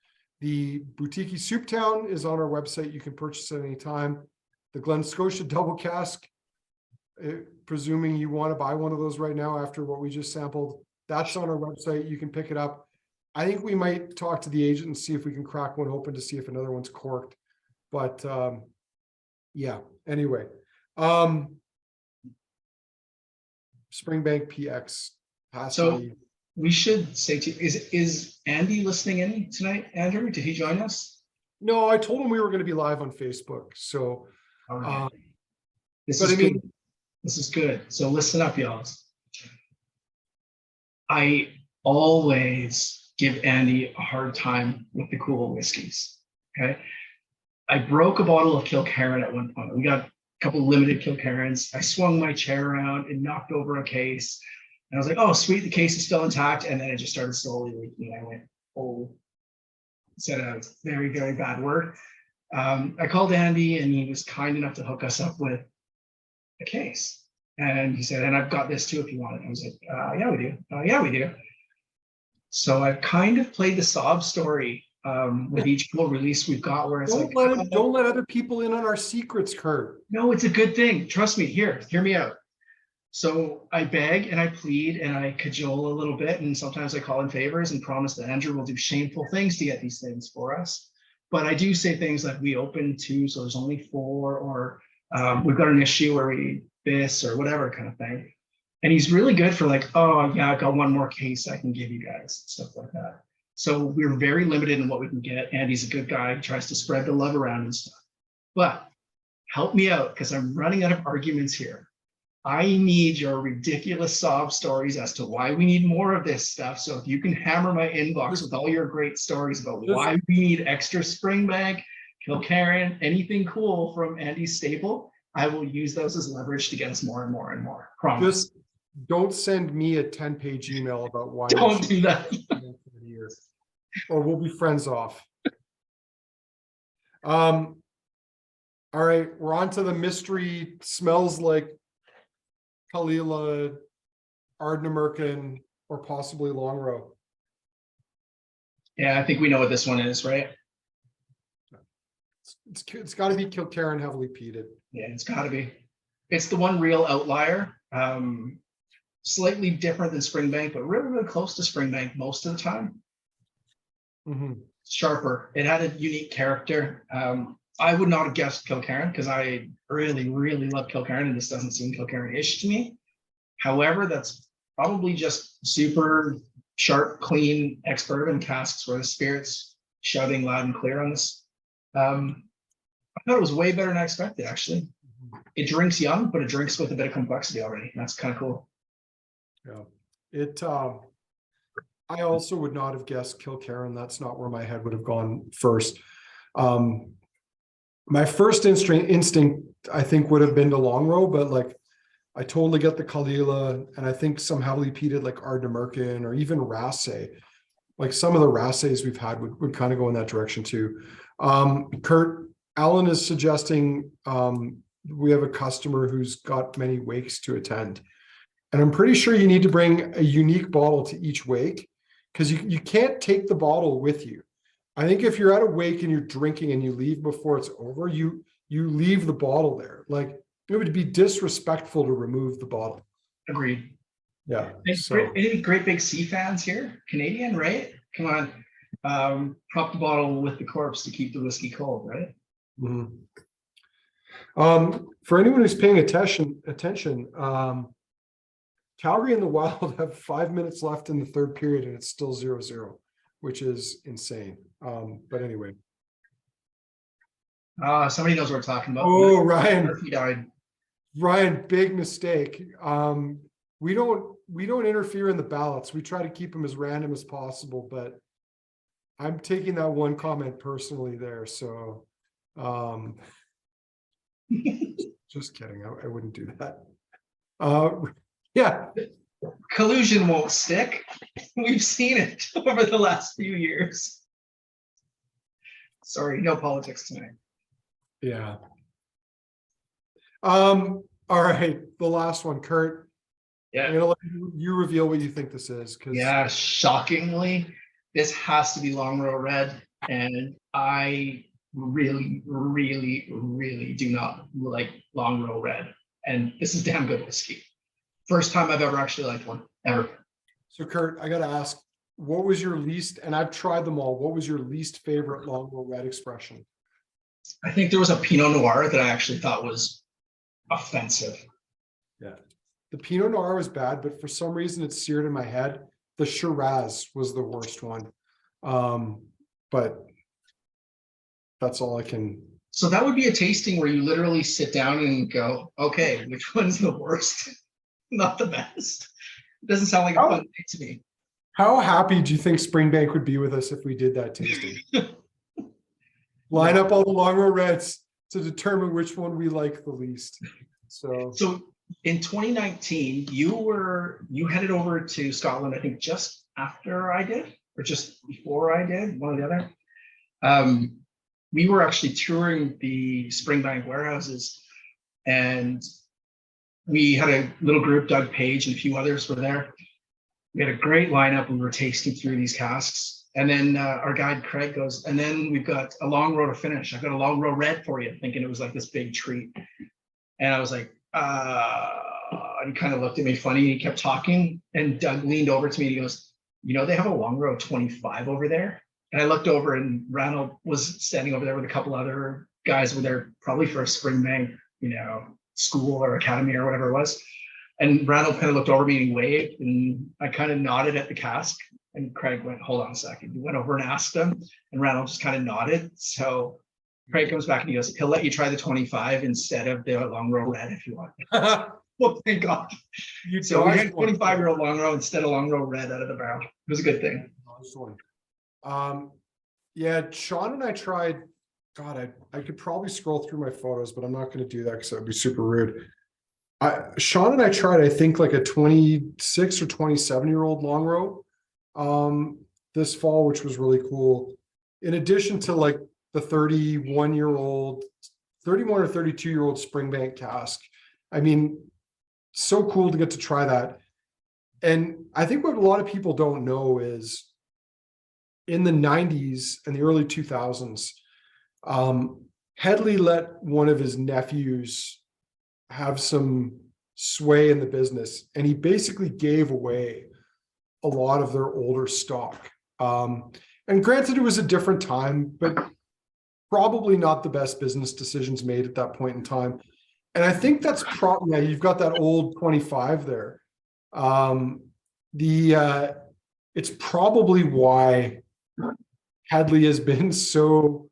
The Boutique Souptown is on our website. You can purchase at any time. The Glen Scotia Double Cask, presuming you want to buy one of those right now after what we just sampled, that's on our website. You can pick it up. I think we might talk to the agent and see if we can crack one open to see if another one's corked. But yeah, anyway. Springbank PX. So we should say to is Andy listening in tonight, Andrew? Did he join us? No, I told him we were going to be live on Facebook. So this is good. This is good. So listen up, y'all. I always give Andy a hard time with the cool whiskeys. Okay. I broke a bottle of Kilkerran at one point. We got a couple limited Kilkerrans. I swung my chair around and knocked over a case. And I was like, oh, sweet, the case is still intact. And then it just started slowly leaking. I went, oh, said a very, very bad word. I called Andy and he was kind enough to hook us up with a case. And he said, and I've got this too if you want it. I was like, yeah, we do. Yeah, we do. So I've kind of played the sob story with each full release we've got where it's don't let other people in on our secrets, Kurt. No, it's a good thing. Trust me. Hear me out. So I beg and I plead and I cajole a little bit. And sometimes I call in favors and promise that Andrew will do shameful things to get these things for us. But I do say things like we open 2, so there's only 4, or we've got an issue where we this or whatever kind of thing. And he's really good for like, oh yeah, I've got one more case I can give you guys, stuff like that. So we're very limited in what we can get. Andy's a good guy. He tries to spread the love around and stuff. But help me out because I'm running out of arguments here. I need your ridiculous sob stories as to why we need more of this stuff. So if you can hammer my inbox with all your great stories about why we need extra Springbank, Kilkerran, anything cool from Andy's stable, I will use those as leverage to get us more and more and more. Promise. Just don't send me a 10-page email about why. Don't do that. Or we'll be friends off. All right, we're on to the mystery. Smells like Kalila, Ardnamurchan, or possibly Longrow. Yeah, I think we know what this one is, right? It's got to be Kilkerran heavily peated. Yeah, it's got to be. It's the one real outlier. Slightly different than Springbank, but really, really close to Springbank most of the time. Mm-hmm. Sharper. It had a unique character. I would not have guessed Kilkerran because I really, really love Kilkerran and this doesn't seem Kilkerran-ish to me. However, that's probably just super sharp, clean, ex-bourbon casks where the spirit's shouting loud and clear on this. I thought it was way better than I expected, actually. It drinks young, but it drinks with a bit of complexity already. That's kind of cool. Yeah, I also would not have guessed Kilkerran. That's not where my head would have gone first. My first instinct, I think, would have been to Longrow, but like I totally get the Kalila, and I think some heavily peated like Ardnamurchan or even Rasse. Like some of the Rasses we've had would kind of go in that direction too. Kurt, Alan is suggesting we have a customer who's got many wakes to attend. And I'm pretty sure you need to bring a unique bottle to each wake because you can't take the bottle with you. I think if you're at a wake and you're drinking and you leave before it's over, you leave the bottle there. Like it would be disrespectful to remove the bottle. Agreed. Yeah. Any great big sea fans here? Canadian, right? Come on. Prop the bottle with the corpse to keep the whiskey cold, right? Mm-hmm. For anyone who's paying attention, Calgary and the Wild have 5 minutes left in the third period and it's still 0-0, which is insane. But anyway. Somebody knows what we're talking about. Oh, Ryan. Murphy died. Ryan, big mistake. We don't interfere in the ballots. We try to keep them as random as possible, but I'm taking that one comment personally there. So just kidding. I wouldn't do that. Yeah. Collusion won't stick. We've seen it over the last few years. Sorry, no politics tonight. Yeah. All right. The last one, Kurt. I'm Yeah. gonna let you reveal what you think this is. Yeah, shockingly, this has to be Longrow Red. And I really, really, really do not like Longrow Red. And this is damn good whiskey. First time I've ever actually liked one, ever. So Kurt, I gotta ask, what was your least, and I've tried them all, what was your least favorite Longrow Red expression? I think there was a Pinot Noir that I actually thought was offensive. Yeah. The Pinot Noir was bad, but for some reason it's seared in my head. The Shiraz was the worst one. But that's all I can. So that would be a tasting where you literally sit down and go, okay, which one's the worst? Not the best. It doesn't sound like a fun thing to me. How happy do you think Springbank would be with us if we did that tasting? Line up all the Longrow Reds to determine which one we like the least. So in 2019, you headed over to Scotland, I think just after I did, or just before I did, one or the other. We were actually touring the Springbank warehouses, and we had a little group. Doug Page and a few others were there. We had a great lineup. We were tasting through these casks, and then our guide Craig goes, and then we've got a Longrow to finish. I've got a Longrow Red for you, thinking it was like this big treat. And I was like, and he kind of looked at me funny. He kept talking, and Doug leaned over to me and he goes, you know, they have a Longrow 25 over there. And I looked over, and Ranald was standing over there with a couple other guys over there, probably for a Springbank, school or academy or whatever it was. And Ranald kind of looked over me and he waved, and I kind of nodded at the cask. And Craig went, hold on a second. He went over and asked him, and Ranald just kind of nodded. So Craig comes back and he goes, he'll let you try the 25 instead of the Longrow Red if you want. Well, thank God. So we had 25-year-old Longrow instead of Longrow Red out of the barrel. It was a good thing. Yeah, Sean and I tried. God, I could probably scroll through my photos, but I'm not going to do that because that would be super rude. Sean and I tried, I think, like a 26 or 27-year-old Longrow this fall, which was really cool. In addition to like the 31 or 32-year-old Springbank cask. I mean, so cool to get to try that. And I think what a lot of people don't know is in the 90s and the early 2000s, Headley let one of his nephews have some sway in the business, and he basically gave away a lot of their older stock. And granted, it was a different time, but probably not the best business decisions made at that point in time. And I think that's probably, yeah, you've got that old 25 there. It's probably why Headley has been so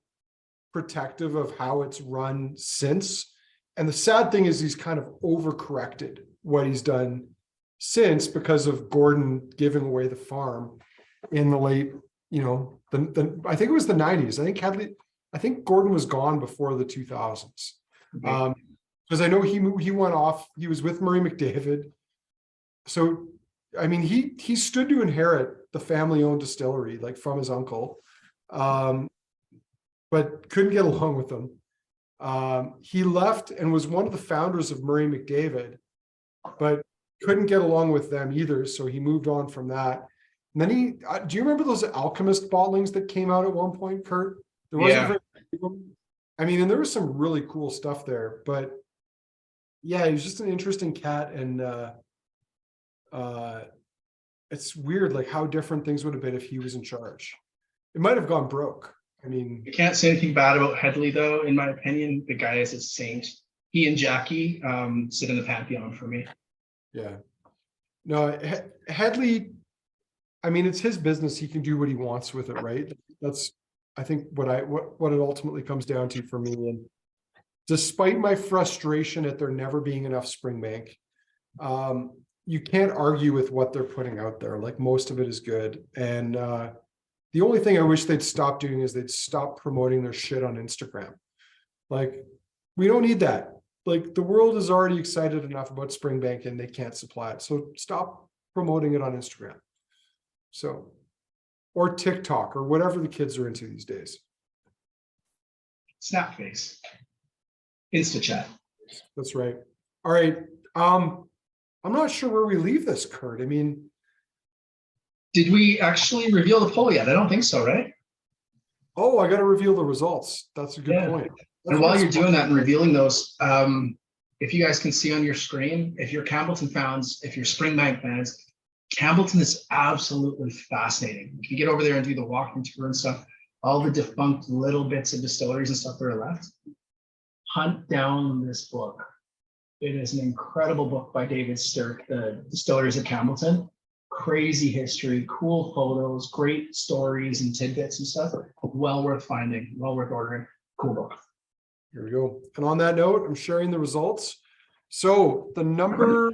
protective of how it's run since. And the sad thing is he's kind of overcorrected what he's done since because of Gordon giving away the farm in the late, I think it was the 90s. I think Gordon was gone before the 2000s. Because I know he went off, he was with Murray McDavid. So, I mean, he stood to inherit the family-owned distillery, like from his uncle, but couldn't get along with them. He left and was one of the founders of Murray McDavid, but couldn't get along with them either. So he moved on from that. And then do you remember those Alchemist bottlings that came out at one point, Kurt? There wasn't very many of them. I mean, and there was some really cool stuff there, but yeah, he was just an interesting cat. And it's weird, like how different things would have been if he was in charge. It might have gone broke. I mean, I can't say anything bad about Headley, though. In my opinion, the guy is a saint. He and Jackie sit in the pantheon for me. Yeah. No, Headley, I mean, it's his business. He can do what he wants with it, right? I think what it ultimately comes down to for me, and despite my frustration at there never being enough Springbank, you can't argue with what they're putting out there. Like, most of it is good. And the only thing I wish they'd stop doing is they'd stop promoting their shit on Instagram. Like, we don't need that. Like, the world is already excited enough about Springbank and they can't supply it. So stop promoting it on Instagram. So, or TikTok or whatever the kids are into these days. Snapface. InstaChat. That's right. All right. I'm not sure where we leave this, Kurt. I mean, did we actually reveal the poll yet? I don't think so, right? oh, I got to reveal the results. That's a good point. And while you're doing that and revealing those, if you guys can see on your screen, if you're Campbeltown fans, if you're Springbank fans, Campbeltown is absolutely fascinating. You can get over there and do the walking tour and stuff, all the defunct little bits of distilleries and stuff that are left. Hunt down this book. It is an incredible book by David Stirk, The Distilleries of Campbeltown. Crazy history, cool photos, great stories and tidbits and stuff. Well worth finding, well worth ordering. Cool book. Here we go. And on that note, I'm sharing the results. So the number,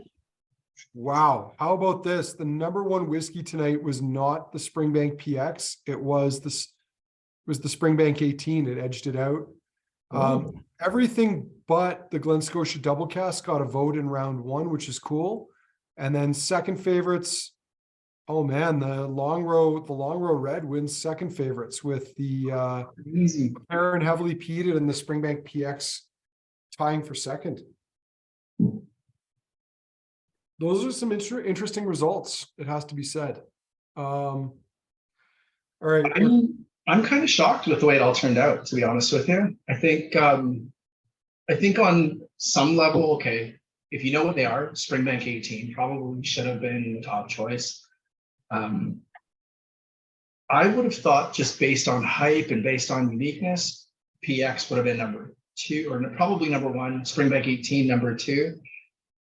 wow, how about this? The number one whiskey tonight was not the Springbank PX. It was the Springbank 18. It edged it out. Everything but the Glen Scotia double cask got a vote in round one, which is cool. And then second favorites, oh man, the Longrow Red wins second favorites with the Easy. Kilkerran heavily peated and the Springbank PX tying for second. Those are some interesting results, it has to be said. All right. I'm kind of shocked with the way it all turned out, to be honest with you. I think on some level, okay, if you know what they are, Springbank 18 probably should have been the top choice. I would have thought, just based on hype and based on uniqueness, PX would have been number two, or probably number one, Springbank 18 number two,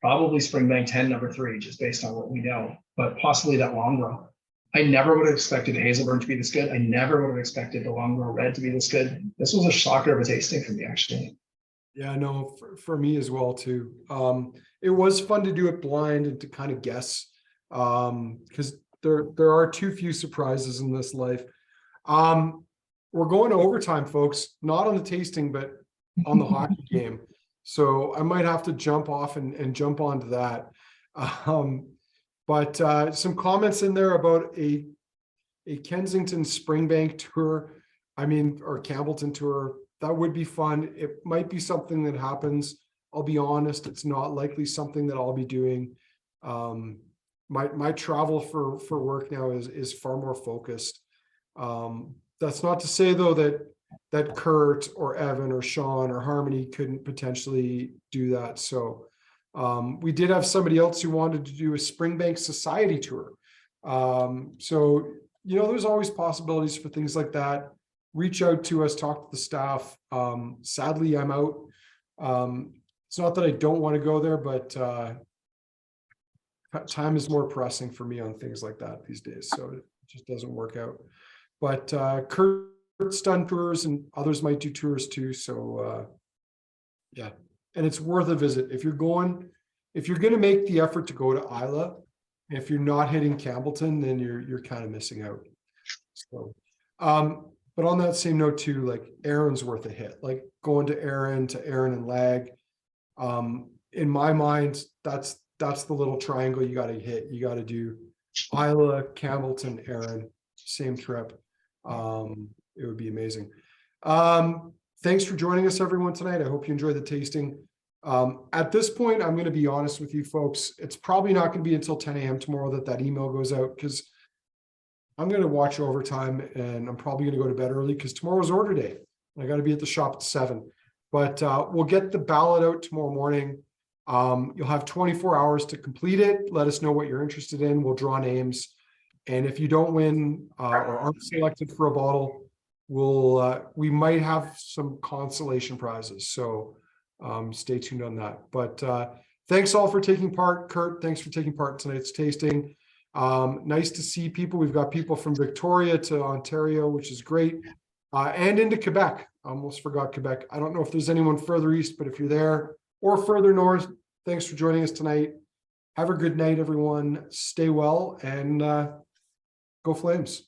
probably Springbank 10 number three, just based on what we know, but possibly that Longrow. I never would have expected the Hazelburn to be this good. I never would have expected the Longrow Red to be this good. This was a shocker of a tasting for me, actually. Yeah, no, for me as well too. It was fun to do it blind and to kind of guess, because there are too few surprises in this life. We're going to overtime, folks, not on the tasting, but on the hockey game. So I might have to jump off and jump onto that. But some comments in there about a Kensington Springbank tour, or Campbeltown tour. That would be fun. It might be something that happens. I'll be honest, it's not likely something that I'll be doing. My travel for work now is far more focused. That's not to say though that Kurt or Evan or Sean or Harmony couldn't potentially do that. So we did have somebody else who wanted to do a Springbank Society tour. So, there's always possibilities for things like that. Reach out to us, talk to the staff. Sadly, I'm out. It's not that I don't want to go there, but time is more pressing for me on things like that these days. So it just doesn't work out. But Kurt's done tours and others might do tours too. So yeah, and it's worth a visit. If you're going to make the effort to go to Isla, if you're not hitting Campbeltown, then you're kind of missing out. So, but on that same note too, like Erin's worth a hit. Like going to Erin and Lag. In my mind, that's the little triangle you got to hit. You got to do Isla, Campbeltown, Erin, same trip. It would be amazing. Thanks for joining us, everyone, tonight. I hope you enjoyed the tasting. At this point, I'm going to be honest with you folks. It's probably not going to be until 10 a.m. tomorrow that email goes out, because I'm going to watch overtime and I'm probably going to go to bed early because tomorrow's order day. I got to be at the shop at 7. But we'll get the ballot out tomorrow morning. You'll have 24 hours to complete it. Let us know what you're interested in. We'll draw names. And if you don't win or aren't selected for a bottle, we might have some consolation prizes. So stay tuned on that. But thanks all for taking part. Kurt, thanks for taking part in tonight's tasting. Nice to see people. We've got people from Victoria to Ontario, which is great. and into Quebec. I almost forgot Quebec. I don't know if there's anyone further east, but if you're there or further north, thanks for joining us tonight. Have a good night, everyone. Stay well and go Flames.